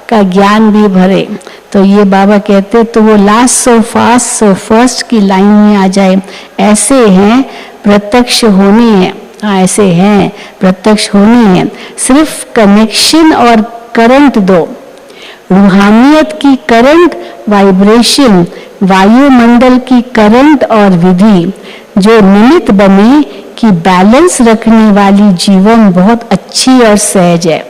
का ज्ञान भी भरे। तो ये बाबा कहते तो वो last so fast so first की लाइन में आ जाए। ऐसे हैं प्रत्यक्ष होने हैं, हाँ ऐसे हैं प्रत्यक्ष होने हैं। सिर्फ कनेक्शन और करंट दो, रूहानियत की करंट, वाइब्रेशन, वायुमंडल की करंट और विधि जो निमित्त बने कि बैलेंस रखने वाली जीवन बहुत अच्छी और सहज है।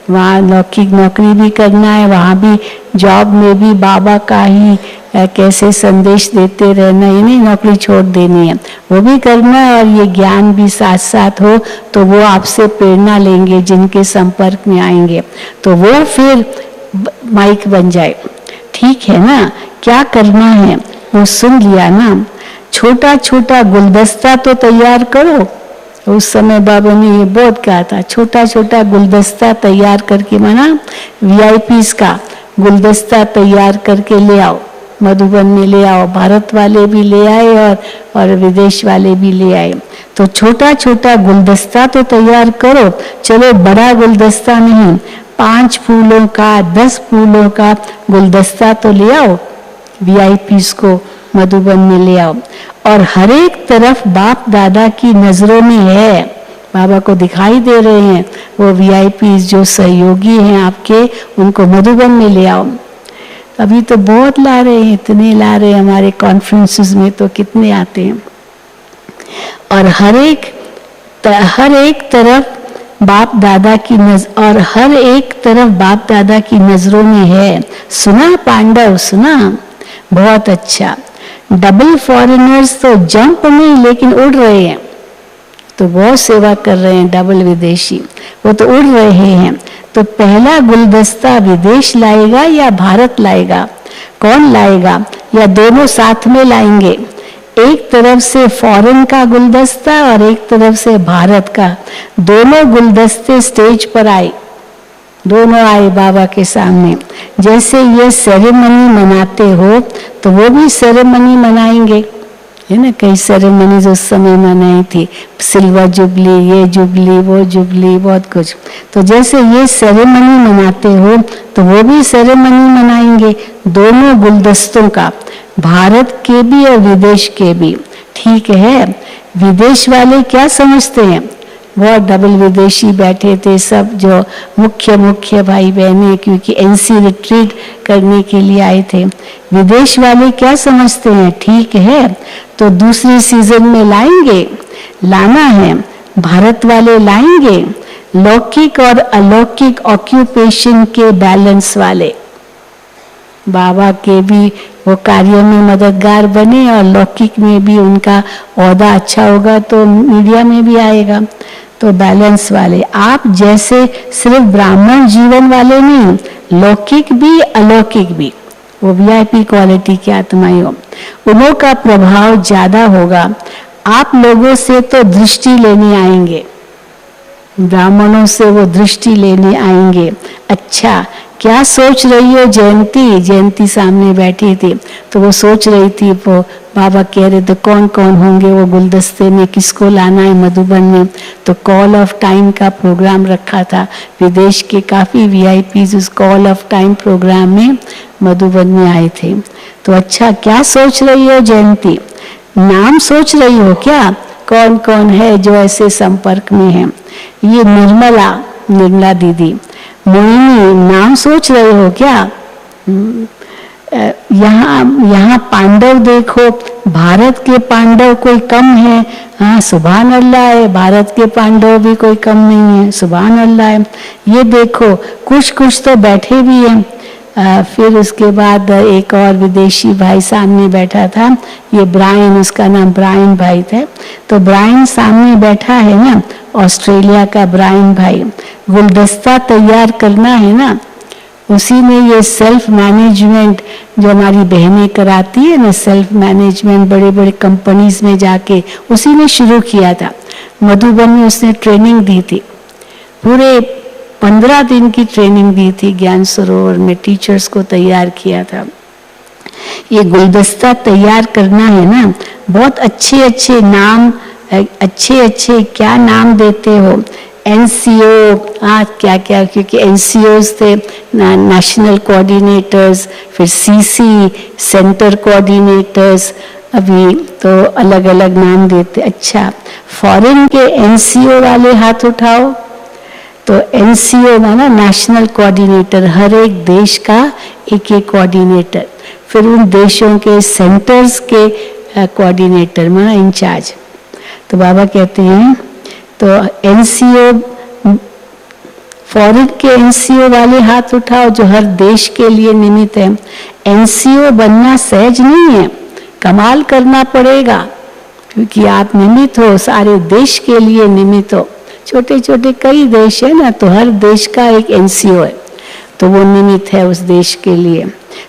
वहाँ लौकिक नौकरी भी करना है, वहाँ भी जॉब में भी बाबा का ही कैसे संदेश देते रहना, ये नहीं नौकरी छोड़ देनी है, वो भी करना है और ये ज्ञान भी साथ साथ हो तो वो आपसे प्रेरणा लेंगे, जिनके संपर्क में आएंगे तो वो फिर माइक बन जाए। ठीक है ना, क्या करना है वो सुन लिया ना। छोटा छोटा गुलदस्ता तो तैयार करो। उस समय बाबा ने ये बहुत कहा था, छोटा छोटा गुलदस्ता तैयार करके, माना वीआईपीस का गुलदस्ता तैयार करके ले आओ, मधुबन में ले आओ, भारत वाले भी ले आए और विदेश वाले भी ले आए। तो छोटा छोटा गुलदस्ता तो तैयार करो, चलो बड़ा गुलदस्ता नहीं, 5 फूलों का 10 फूलों का गुलदस्ता तो ले आओ, वीआईपीस को मधुबन में ले आओ। और हर एक तरफ बाप दादा की नजरों में है, बाबा को दिखाई दे रहे हैं वो वीआईपीस जो सहयोगी हैं आपके, उनको मधुबन में ले आओ। अभी तो बहुत ला रहे हैं, इतने ला रहे हैं, हमारे कॉन्फ्रेंसेस में तो कितने आते हैं। और हर एक तरफ बाप दादा की और हर एक तरफ बाप दादा की नजरों में है। सुना पांडव, सुना, बहुत अच्छा। डबल फॉरेनर्स तो जंप नहीं लेकिन उड़ रहे हैं, तो बहुत सेवा कर रहे हैं डबल विदेशी, वो तो उड़ रहे हैं। तो पहला गुलदस्ता विदेश लाएगा या भारत लाएगा, कौन लाएगा, या दोनों साथ में लाएंगे? एक तरफ से फॉरेन का गुलदस्ता और एक तरफ से भारत का, दोनों गुलदस्ते स्टेज पर आए, दोनों आए बाबा के सामने। जैसे ये सेरेमनी मनाते हो तो वो भी सेरेमनी मनाएंगे, है ना, कई सेरेमनीज उस समय मनाई थी, सिल्वर जुबली, ये जुबली, वो जुबली, बहुत कुछ। तो जैसे ये सेरेमनी मनाते हो तो वो भी सेरेमनी मनाएंगे, दोनों गुलदस्तों का, भारत के भी और विदेश के भी। ठीक है, विदेश वाले क्या समझते हैं, बहुत डबल विदेशी बैठे थे सब, जो मुख्य भाई बहने, क्योंकि एनसी रिट्रीट करने के लिए आए थे। विदेश वाले क्या समझते हैं, ठीक है तो दूसरी सीजन में लाएंगे, लाना है, भारत वाले लाएंगे, लौकिक और अलौकिक ऑक्यूपेशन के बैलेंस वाले। बाबा के भी वो कार्य में मददगार बने और लौकिक में भी उनका ओहदा अच्छा होगा तो मीडिया में भी आएगा। तो बैलेंस वाले आप जैसे सिर्फ ब्राह्मण जीवन वाले नहीं, लौकिक भी अलौकिक भी, वो वीआईपी क्वालिटी की आत्माएं हो, उन्हों का प्रभाव ज्यादा होगा। आप लोगों से तो दृष्टि लेने आएंगे, ब्राह्मणों से वो दृष्टि लेने आएंगे। अच्छा क्या सोच रही हो जयंती? जयंती सामने बैठी थी तो वो सोच रही थी, वो बाबा कह रहे थे कौन कौन होंगे वो गुलदस्ते में, किसको लाना है मधुबन में। तो कॉल ऑफ टाइम का प्रोग्राम रखा था, विदेश के काफी वीआईपीज उस कॉल ऑफ टाइम प्रोग्राम में मधुबन में आए थे। तो अच्छा क्या सोच रही हो जयंती? नाम सोच रही हो क्या? कौन कौन है जो ऐसे संपर्क में है? ये निर्मला दीदी। मोहिनी नाम सोच रहे हो क्या? यहाँ पांडव देखो, भारत के पांडव कोई कम है? हाँ सुभान अल्लाह है, भारत के पांडव भी कोई कम नहीं है, सुभान अल्लाह है। ये देखो कुछ तो बैठे भी हैं। फिर उसके बाद एक और विदेशी भाई सामने बैठा था, ये ब्रायन, उसका नाम ब्रायन भाई था। तो ब्रायन सामने बैठा है ना, ऑस्ट्रेलिया का ब्रायन भाई। गुलदस्ता तैयार करना है ना, उसी में ये सेल्फ मैनेजमेंट जो हमारी बहनें कराती है ना, सेल्फ मैनेजमेंट बड़े बड़े कंपनीज में जाके उसी ने शुरू किया था। मधुबन में उसने ट्रेनिंग दी थी, पूरे 15 दिन की ट्रेनिंग दी थी, ज्ञान सरोवर में टीचर्स को तैयार किया था। ये गुलदस्ता तैयार करना है ना, बहुत अच्छे अच्छे नाम, अच्छे क्या नाम देते हो? एनसीओ, क्या क्या, क्योंकि एनसीओज थे नेशनल कोऑर्डिनेटर्स, फिर सीसी सेंटर कोऑर्डिनेटर्स, अभी तो अलग अलग नाम देते। अच्छा फॉरेन के एनसीओ वाले हाथ उठाओ। तो एनसीओ माना नेशनल कोऑर्डिनेटर, हर एक देश का एक कोऑर्डिनेटर, फिर उन देशों के सेंटर्स के कोऑर्डिनेटर माना इंचार्ज। तो बाबा कहते हैं तो एनसीओ, फॉरेन के एनसीओ वाले हाथ उठाओ जो हर देश के लिए निमित्त है। एनसीओ बनना सहज नहीं है, कमाल करना पड़ेगा, क्योंकि आप निमित्त हो, सारे देश के लिए निमित्त हो। छोटे छोटे कई देश है ना, तो हर देश का एक एनसीओ है, तो वो निमित्त है उस देश के लिए।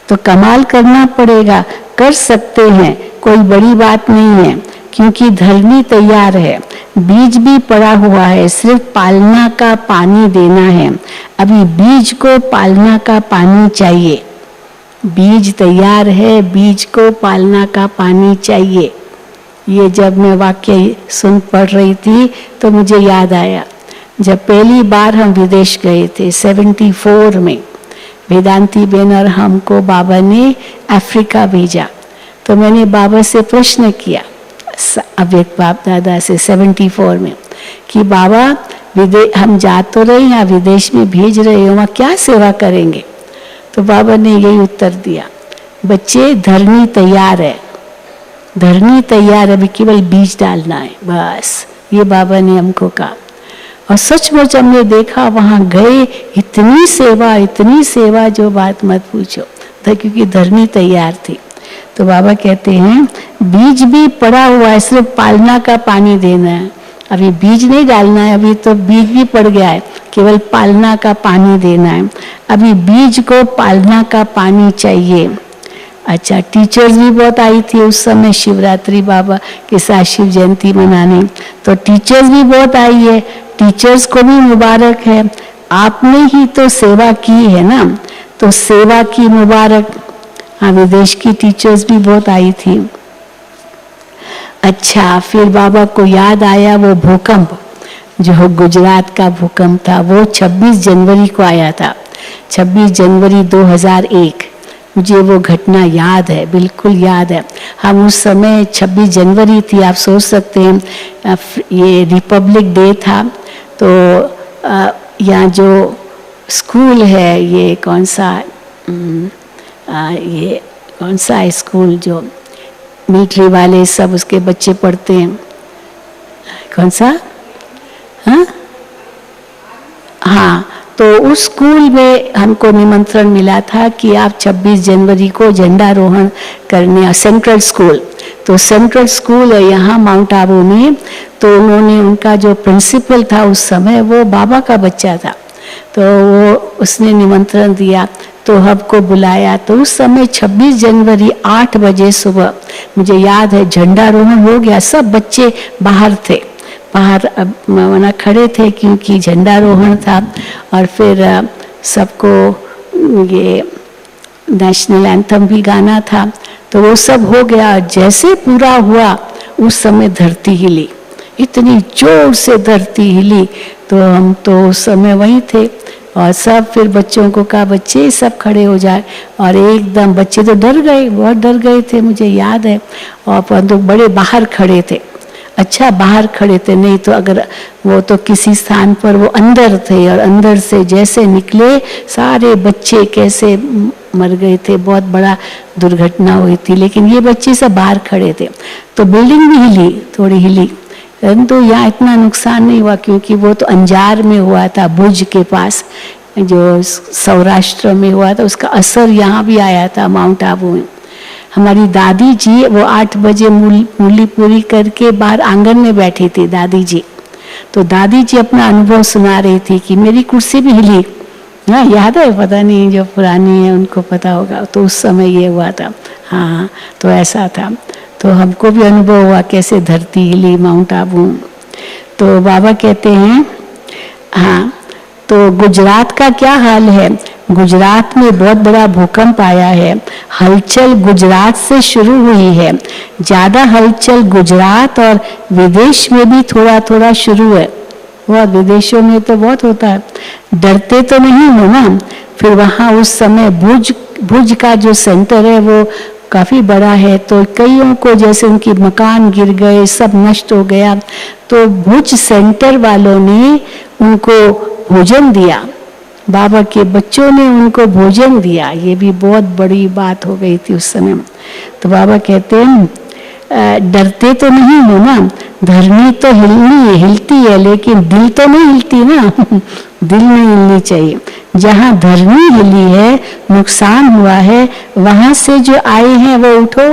तो कमाल करना पड़ेगा, कर सकते हैं, कोई बड़ी बात नहीं है, क्योंकि धरनी तैयार है, बीज भी पड़ा हुआ है, सिर्फ पालना का पानी देना है। अभी बीज को पालना का पानी चाहिए, बीज तैयार है, बीज को पालना का पानी चाहिए। ये जब मैं वाक्य सुन पढ़ रही थी तो मुझे याद आया, जब पहली बार हम विदेश गए थे 74 में, वेदांती बेन और हमको बाबा ने अफ्रीका भेजा। तो मैंने बाबा से प्रश्न किया, अव्यक्त बाप दादा से 74 में, कि बाबा हम जा तो रहे हैं, विदेश में भेज रहे हो, वहाँ क्या सेवा करेंगे? तो बाबा ने यही उत्तर दिया, बच्चे धरनी तैयार है, धरनी तैयार है, अभी केवल बीज डालना है बस। ये बाबा ने हमको कहा, और सचमुच हमने देखा वहां गए, इतनी सेवा जो बात मत पूछो, क्योंकि धरनी तैयार थी। तो बाबा कहते हैं बीज भी पड़ा हुआ है, सिर्फ पालना का पानी देना है। अभी बीज नहीं डालना है, अभी तो बीज भी पड़ गया है, केवल पालना का पानी देना है। अभी बीज को पालना का पानी चाहिए। अच्छा टीचर्स भी बहुत आई थी उस समय, शिवरात्रि बाबा के साथ शिव जयंती मनाने, तो टीचर्स भी बहुत आई है। टीचर्स को भी मुबारक है, आपने ही तो सेवा की है ना, तो सेवा की मुबारक। हाँ विदेश की टीचर्स भी बहुत आई थी। अच्छा फिर बाबा को याद आया वो भूकंप, जो गुजरात का भूकंप था, वो 26 जनवरी को आया था, 26 जनवरी 2001। मुझे वो घटना याद है, बिल्कुल याद है। हम उस समय 26 जनवरी थी, आप सोच सकते हैं, ये रिपब्लिक डे था। तो यहाँ जो स्कूल है, ये कौन सा स्कूल जो मिलिट्री वाले सब उसके बच्चे पढ़ते हैं, कौन सा? हाँ हाँ, तो उस स्कूल में हमको निमंत्रण मिला था कि आप 26 जनवरी को झंडारोहण करने, सेंट्रल स्कूल, तो सेंट्रल स्कूल है यहाँ माउंट आबू में। तो उन्होंने, उनका जो प्रिंसिपल था उस समय वो बाबा का बच्चा था, तो वो उसने निमंत्रण दिया, तो हमको बुलाया। तो उस समय 26 जनवरी 8 बजे सुबह, मुझे याद है, झंडारोहण हो गया, सब बच्चे बाहर थे, बाहर वहाँ खड़े थे क्योंकि झंडारोहण था। और फिर सबको ये नेशनल एंथम भी गाना था, तो वो सब हो गया। जैसे पूरा हुआ उस समय धरती हिली, इतनी जोर से धरती हिली, तो हम तो उस समय वहीं थे और सब फिर बच्चों को कहा बच्चे सब खड़े हो जाए, और एकदम बच्चे तो डर गए, बहुत डर गए थे, मुझे याद है। और परंतु बड़े बाहर खड़े थे, अच्छा बाहर खड़े थे, नहीं तो अगर वो तो किसी स्थान पर वो अंदर थे, और अंदर से जैसे निकले सारे बच्चे कैसे मर गए थे, बहुत बड़ा दुर्घटना हुई थी। लेकिन ये बच्चे सब बाहर खड़े थे, तो बिल्डिंग भी हिली, थोड़ी हिली, परंतु यहाँ इतना नुकसान नहीं हुआ क्योंकि वो तो अंजार में हुआ था, भुज के पास जो सौराष्ट्र में हुआ था, उसका असर यहाँ भी आया था माउंट आबू में। हमारी दादी जी वो 8 बजे मूली पूरी करके बाहर आंगन में बैठी थी दादी जी, तो दादी जी अपना अनुभव सुना रही थी कि मेरी कुर्सी भी हिली। हाँ याद है, पता नहीं जो पुरानी है उनको पता होगा, तो उस समय ये हुआ था। हाँ, तो ऐसा था, तो हमको भी अनुभव हुआ कैसे धरती हिली माउंट आबू। तो बाबा कहते हैं, हाँ, तो गुजरात का क्या हाल है, गुजरात में बहुत बड़ा भूकंप आया है, हलचल गुजरात से शुरू हुई है, ज्यादा हलचल गुजरात और विदेश में भी थोड़ा थोड़ा शुरू है, बहुत विदेशों में तो बहुत होता है, डरते तो नहीं हो ना। फिर वहाँ उस समय भुज का जो सेंटर है वो काफी बड़ा है, तो कईयों को जैसे उनकी मकान गिर गए, सब नष्ट हो गया, तो भुज सेंटर वालों ने उनको भोजन दिया, बाबा के बच्चों ने उनको भोजन दिया, ये भी बहुत बड़ी बात हो गई थी उस समय। तो बाबा कहते हैं डरते तो नहीं हो ना, धरनी तो हिलती है लेकिन दिल तो नहीं हिलती ना दिल नहीं हिलनी चाहिए। जहाँ धरनी हिली है, नुकसान हुआ है, वहां से जो आए हैं वो उठो,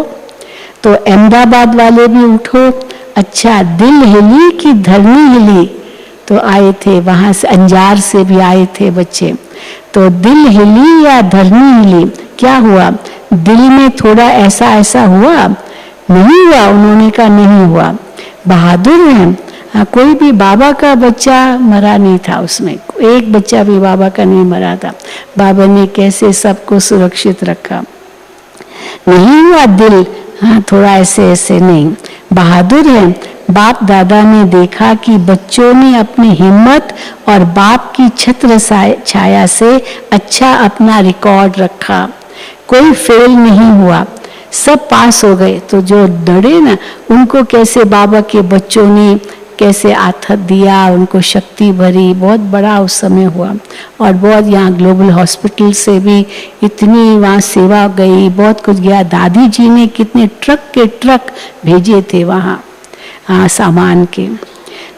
तो अहमदाबाद वाले भी उठो। अच्छा, दिल हिली कि धरनी हिली, तो आए थे वहां से, अंजार से भी आए थे बच्चे, तो दिल हिली या धरनी हिली, क्या हुआ, दिल में थोड़ा ऐसा ऐसा हुआ, नहीं हुआ, उन्होंने कहा नहीं हुआ, बहादुर हैं। हाँ, कोई भी बाबा का बच्चा मरा नहीं था उसमें, एक बच्चा भी बाबा का नहीं मरा था, बाबा ने कैसे सबको सुरक्षित रखा, नहीं हुआ दिल, हाँ थोड़ा ऐसे ऐसे नहीं, बहादुर है। बाप दादा ने देखा कि बच्चों ने अपनी हिम्मत और बाप की छत्र छाया से अच्छा अपना रिकॉर्ड रखा, कोई फेल नहीं हुआ, सब पास हो गए। तो जो डरे ना, उनको कैसे बाबा के बच्चों ने कैसे आथत दिया, उनको शक्ति भरी, बहुत बड़ा उस समय हुआ। और बहुत यहाँ ग्लोबल हॉस्पिटल से भी इतनी वहाँ सेवा गई, बहुत कुछ गया, दादी जी ने कितने ट्रक के ट्रक भेजे थे वहाँ सामान के।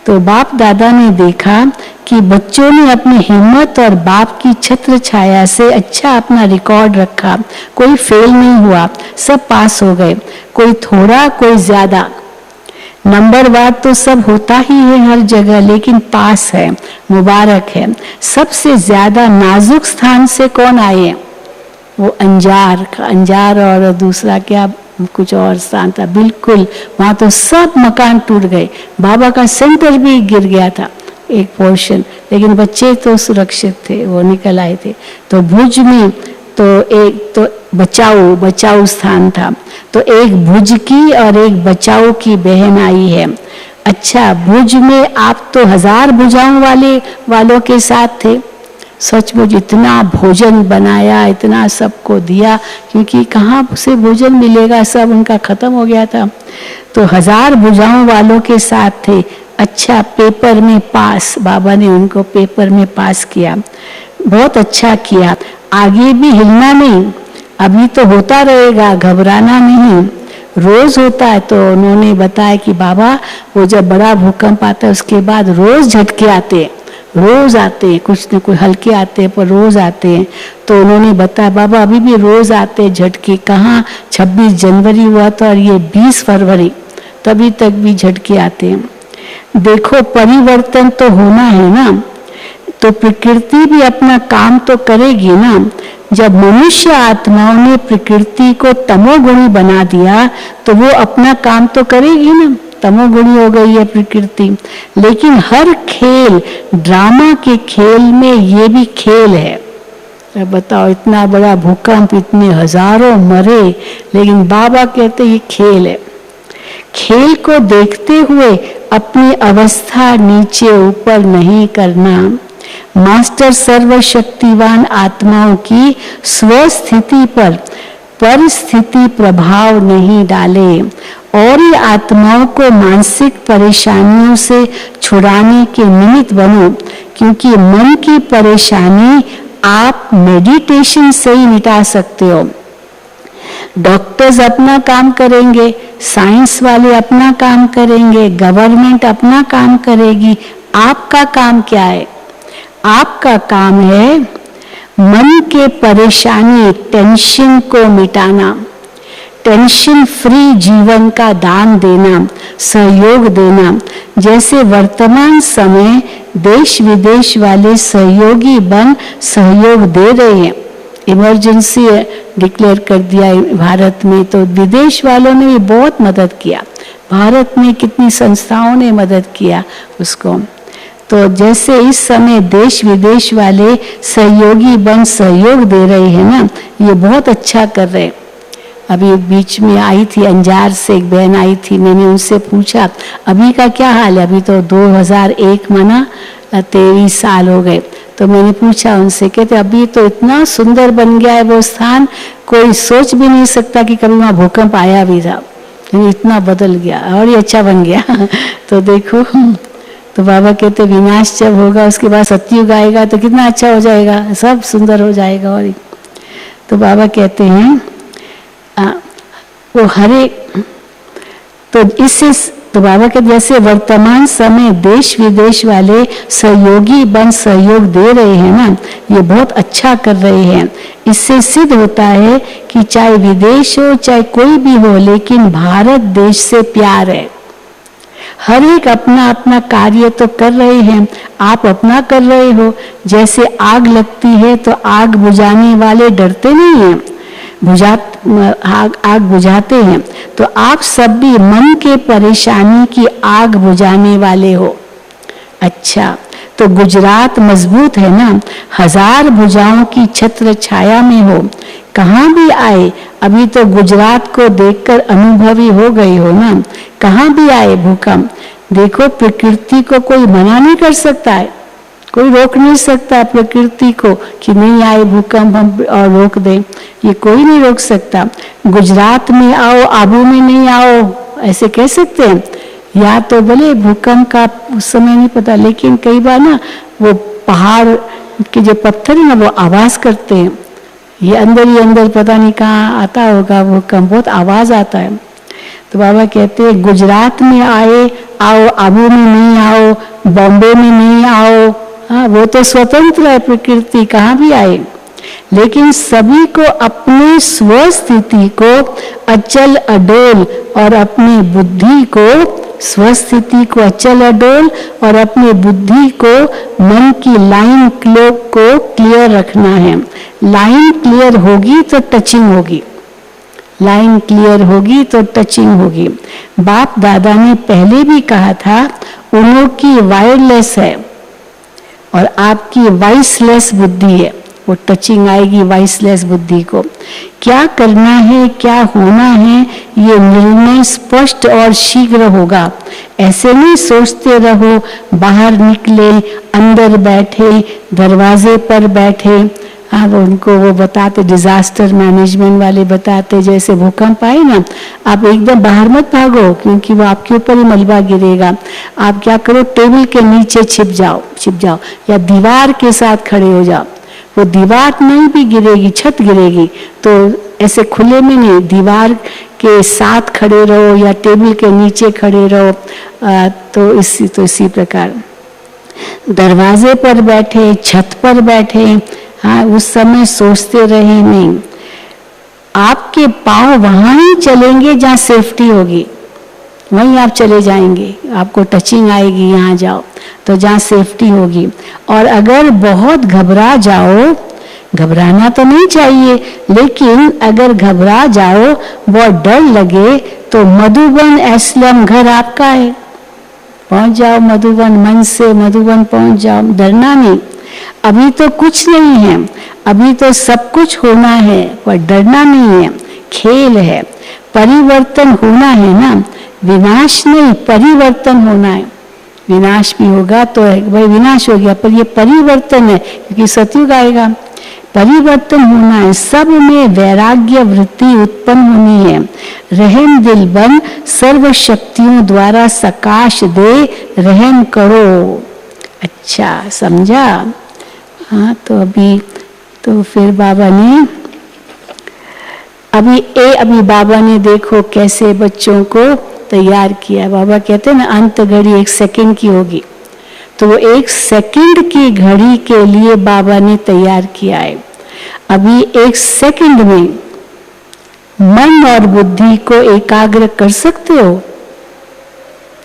तो बाप दादा ने देखा कि बच्चों ने अपनी हिम्मत और बाप की छत्र छाया से अच्छा अपना रिकॉर्ड रखा, कोई फेल नहीं हुआ, सब पास हो गए, कोई थोड़ा कोई ज्यादा, नंबरवार तो सब होता ही है हर जगह, लेकिन पास है, मुबारक है। सबसे ज्यादा नाजुक स्थान से कौन आए, वो अंजार और दूसरा क्या कुछ और स्थान था, बिल्कुल वहां तो सब मकान टूट गए, बाबा का सेंटर भी गिर गया था एक पोर्शन, लेकिन बच्चे तो सुरक्षित थे, वो निकल आए थे। तो भुज में तो एक तो बचाऊ स्थान था, तो एक भुज की और एक बचाऊ की बहन आई है। अच्छा, भुज में आप तो 1000 भुजाओं वालों के साथ थे, सचमुच इतना भोजन बनाया, इतना सबको दिया, क्योंकि कहाँ से भोजन मिलेगा, सब उनका खत्म हो गया था। तो 1000 भुजाओं वालों के साथ थे। अच्छा, पेपर में पास, बाबा ने उनको पेपर में पास किया, बहुत अच्छा किया। आगे भी हिलना नहीं, अभी तो होता रहेगा, घबराना नहीं, रोज होता है। तो उन्होंने बताया कि बाबा वो जब बड़ा भूकंप आता है उसके बाद रोज झटके आते, रोज आते हैं, कुछ न कुछ हल्के आते हैं पर रोज आते हैं। तो उन्होंने बताया बाबा अभी भी रोज आते हैं झटके, कहाँ 26 जनवरी हुआ था और ये 20 फरवरी, तभी तक भी झटके आते हैं। देखो परिवर्तन तो होना है ना, तो प्रकृति भी अपना काम तो करेगी ना। जब मनुष्य आत्माओं ने प्रकृति को तमोगुणी बना दिया तो वो अपना काम तो करेगी ना, तमोगुणी हो गई है प्रकृति। लेकिन हर खेल, ड्रामा के खेल में ये भी खेल है। अब बताओ इतना बड़ा भूकंप, इतने हजारों मरे, लेकिन बाबा कहते ये खेल है। खेल को देखते हुए अपनी अवस्था नीचे ऊपर नहीं करना। मास्टर सर्वशक्तिवान आत्माओं की स्वस्थिति पर परिस्थिति प्रभाव नहीं डाले और ये आत्माओं को मानसिक परेशानियों से छुड़ाने के निमित्त बनो, क्योंकि मन की परेशानी आप मेडिटेशन से ही मिटा सकते हो। डॉक्टर्स अपना काम करेंगे, साइंस वाले अपना काम करेंगे, गवर्नमेंट अपना काम करेगी। आपका काम क्या है? आपका काम है मन के परेशानी, टेंशन को मिटाना, टेंशन फ्री जीवन का दान देना, सहयोग देना। जैसे वर्तमान समय देश विदेश वाले सहयोगी बन सहयोग दे रहे हैं, इमरजेंसी डिक्लेयर कर दिया है भारत में, तो विदेश वालों ने भी बहुत मदद किया। भारत में कितनी संस्थाओं ने मदद किया उसको। तो जैसे इस समय देश विदेश वाले सहयोगी बन सहयोग दे रहे हैं ना, ये बहुत अच्छा कर रहे हैं। अभी बीच में आई थी अंजार से एक बहन आई थी, मैंने उनसे पूछा अभी का क्या हाल है। अभी तो 2001 मना 23 साल हो गए। तो मैंने पूछा उनसे, कहते अभी तो इतना सुंदर बन गया है वो स्थान, कोई सोच भी नहीं सकता कि कभी वहाँ भूकंप आया भी था, इतना बदल गया और ये अच्छा बन गया। तो देखो, तो बाबा कहते विनाश जब होगा उसके बाद सतयुग आएगा तो कितना अच्छा हो जाएगा, सब सुंदर हो जाएगा। और तो बाबा कहते हैं वो हरे, तो इससे तो बाबा के जैसे वर्तमान समय देश विदेश वाले सहयोगी बन सहयोग दे रहे हैं ना, ये बहुत अच्छा कर रहे हैं। इससे सिद्ध होता है कि चाहे विदेश हो चाहे कोई भी हो, लेकिन भारत देश से प्यार है। हर एक अपना अपना कार्य तो कर रहे हैं, आप अपना कर रहे हो। जैसे आग लगती है तो आग बुझाने वाले डरते नहीं हैं, आग बुझाते हैं। तो आप सब भी मन के परेशानी की आग बुझाने वाले हो। अच्छा, तो गुजरात मजबूत है ना, 1000 भुजाओं की छत्र छाया में हो, कहाँ भी आए। अभी तो गुजरात को देखकर अनुभवी हो गए हो ना, कहाँ भी आए भूकंप। देखो प्रकृति को कोई मना नहीं कर सकता है, कोई रोक नहीं सकता प्रकृति को कि नहीं आए भूकंप हम और रोक दें, ये कोई नहीं रोक सकता। गुजरात में आओ, आबू में नहीं आओ, ऐसे कह सकते हैं। या तो बोले भूकंप का उस समय नहीं पता, लेकिन कई बार ना वो पहाड़ के जो पत्थर है ना वो आवाज करते हैं, ये अंदर ही अंदर पता नहीं कहाँ आता होगा भूकंप, बहुत आवाज आता है। तो बाबा कहते हैं गुजरात में आए आओ, आबू में नहीं आओ, बॉम्बे में नहीं आओ, हाँ वो तो स्वतंत्र है प्रकृति, कहाँ भी आए। लेकिन सभी को अपनी स्वस्थिति को अचल अडोल और अपनी बुद्धि को स्वस्थिति को अचल अडोल और अपनी बुद्धि को मन की लाइन को क्लियर रखना है। लाइन क्लियर होगी तो टचिंग होगी, लाइन क्लियर होगी तो टचिंग होगी। बाप दादा ने पहले भी कहा था उन की वायरलेस है और आपकी वॉइसलेस बुद्धि है, वो टचिंग आएगी वॉइसलेस बुद्धि को। क्या करना है, क्या होना है, ये निर्णय स्पष्ट और शीघ्र होगा। ऐसे नहीं सोचते रहो, बाहर निकले, अंदर बैठे, दरवाजे पर बैठे। अब उनको वो बताते, डिजास्टर मैनेजमेंट वाले बताते, जैसे भूकंप आए ना, आप एकदम बाहर मत भागो क्योंकि वो आपके ऊपर ही मलबा गिरेगा। आप क्या करो, टेबल के नीचे छिप जाओ या दीवार के साथ खड़े हो जाओ। वो दीवार नहीं भी गिरेगी, छत गिरेगी, तो ऐसे खुले में नहीं, दीवार के साथ खड़े रहो या टेबल के नीचे खड़े रहो। तो इसी प्रकार दरवाजे पर बैठे, छत पर बैठे, हाँ उस समय सोचते रहे नहीं। आपके पांव वहां ही चलेंगे जहां सेफ्टी होगी, वहीं आप चले जाएंगे। आपको टचिंग आएगी, यहाँ जाओ तो जहाँ सेफ्टी होगी। और अगर बहुत घबरा जाओ, घबराना तो नहीं चाहिए, लेकिन अगर घबरा जाओ, बहुत डर लगे, तो मधुबन एस्लम घर आपका है, पहुंच जाओ मधुबन, मन से मधुबन पहुंच जाओ, डरना नहीं। अभी तो कुछ नहीं है, अभी तो सब कुछ होना है, पर डरना नहीं है, खेल है, परिवर्तन होना है ना, विनाश नहीं, परिवर्तन होना है। विनाश भी होगा तो भाई विनाश हो गया, पर ये परिवर्तन है, क्योंकि सतयुग आएगा, परिवर्तन होना है। सब में वैराग्य वृत्ति उत्पन्न होनी है। रहम दिल बन सर्व शक्तियों द्वारा सकाश दे, रहम करो। अच्छा समझा? हाँ तो अभी तो फिर बाबा ने अभी बाबा ने देखो कैसे बच्चों को तैयार किया। बाबा कहते हैं ना अंत घड़ी 1 सेकंड की होगी, तो वो 1 सेकंड की घड़ी के लिए बाबा ने तैयार किया है। अभी 1 सेकंड में मन और बुद्धि को एकाग्र कर सकते हो,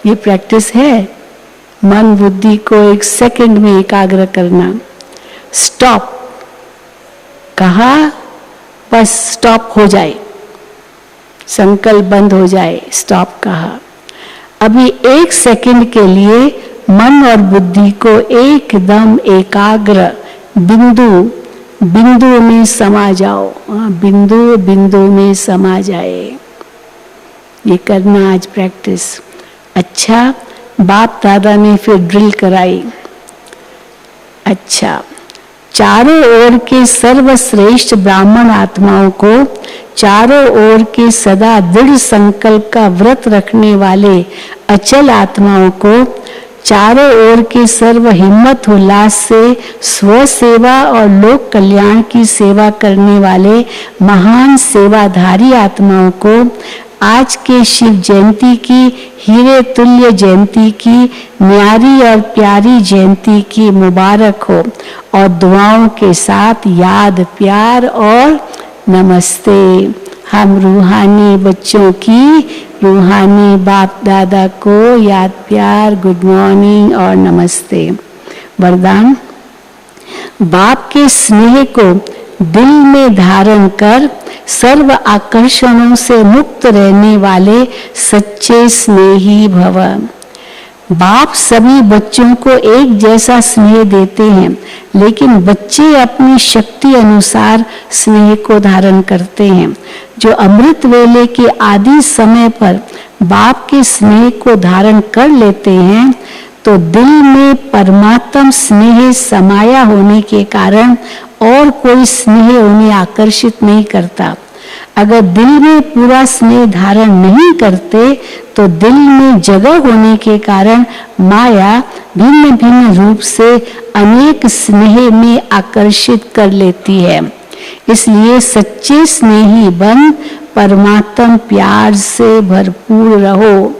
ये प्रैक्टिस है। मन बुद्धि को 1 सेकंड में एकाग्र करना। स्टॉप कहा, बस स्टॉप हो जाए, संकल्प बंद हो जाए, स्टॉप कहा। अभी 1 सेकंड के लिए मन और बुद्धि को एकदम एकाग्र बिंदु में समा जाओ। बिंदु में समा जाए, ये करना आज प्रैक्टिस। अच्छा, बाप दादा ने फिर ड्रिल कराई। अच्छा, चारों ओर के सर्वश्रेष्ठ ब्राह्मण आत्माओं को, चारों ओर के सदा दृढ़ संकल्प का व्रत रखने वाले अचल आत्माओं को, चारों ओर के सर्व हिम्मत उल्लास से स्व सेवा और लोक कल्याण की सेवा करने वाले महान सेवाधारी आत्माओं को आज के शिव जयंती की, हीरे तुल्य जयंती की, न्यारी और प्यारी जयंती की मुबारक हो। और दुआओं के साथ याद, प्यार और नमस्ते। हम रूहानी बच्चों की, रूहानी बाप दादा को याद, प्यार, गुड मॉर्निंग और नमस्ते। वरदान, बाप के स्नेह को दिल में धारण कर सर्व आकर्षणों से मुक्त रहने वाले सच्चे स्नेही भव। बाप सभी बच्चों को एक जैसा स्नेह देते हैं, लेकिन बच्चे अपनी शक्ति अनुसार स्नेह को धारण करते हैं। जो अमृत वेले के आदि समय पर बाप के स्नेह को धारण कर लेते हैं, तो दिल में परमात्म स्नेह समाया होने के कारण और कोई स्नेह उन्हें आकर्षित नहीं करता। अगर दिल में पूरा स्नेह धारण नहीं करते, तो दिल में जगह होने के कारण माया भिन्न भिन्न रूप से अनेक स्नेह में आकर्षित कर लेती है। इसलिए सच्चे स्नेही बन परमात्म प्यार से भरपूर रहो।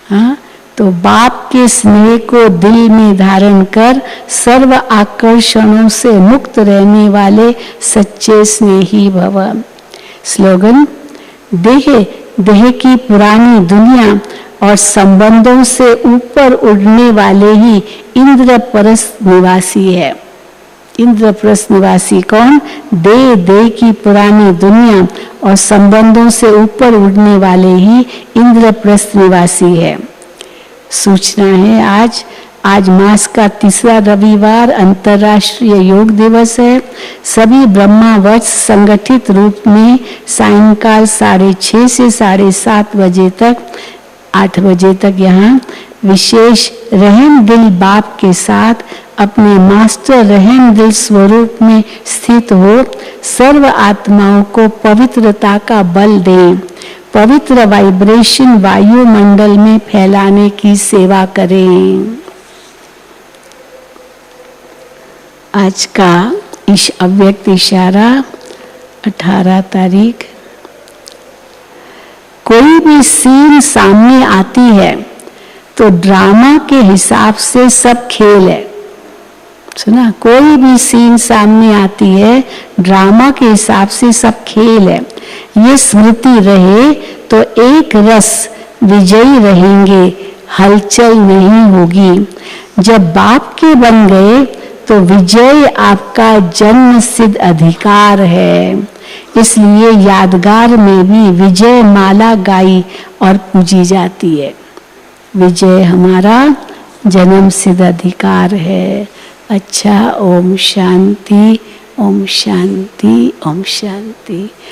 हाँ, तो बाप के स्नेह को दिल में धारण कर सर्व आकर्षणों से मुक्त रहने वाले सच्चे स्नेही भव। स्लोगन, देह की पुरानी दुनिया और संबंधों से ऊपर उड़ने वाले ही इंद्रप्रस्थ निवासी है। इंद्रप्रस्थ निवासी कौन? देह की पुरानी दुनिया और संबंधों से ऊपर उड़ने वाले ही इंद्रप्रस्थ निवासी है। सूचना है, आज मास का 3रा रविवार अंतर्राष्ट्रीय योग दिवस है। सभी ब्रह्मावर्ष संगठित रूप में सायंकाल 6:30 से 7:30 बजे तक, 8 बजे तक यहाँ विशेष रहम दिल बाप के साथ अपने मास्टर रहम दिल स्वरूप में स्थित हो सर्व आत्माओं को पवित्रता का बल दें, पवित्र वाइब्रेशन वायुमंडल में फैलाने की सेवा करें। आज का अव्यक्त इशारा 18 तारीख। कोई भी सीन सामने आती है तो ड्रामा के हिसाब से सब खेल है। सुना, कोई भी सीन सामने आती है, ड्रामा के हिसाब से सब खेल है। ये स्मृति रहे तो एक रस विजयी रहेंगे, हलचल नहीं होगी। जब बाप के बन गए तो विजय आपका जन्म सिद्ध अधिकार है। इसलिए यादगार में भी विजय माला गाई और पूजी जाती है। विजय हमारा जन्म सिद्ध अधिकार है। अच्छा, ओम शांति, ओम शांति, ओम शांति।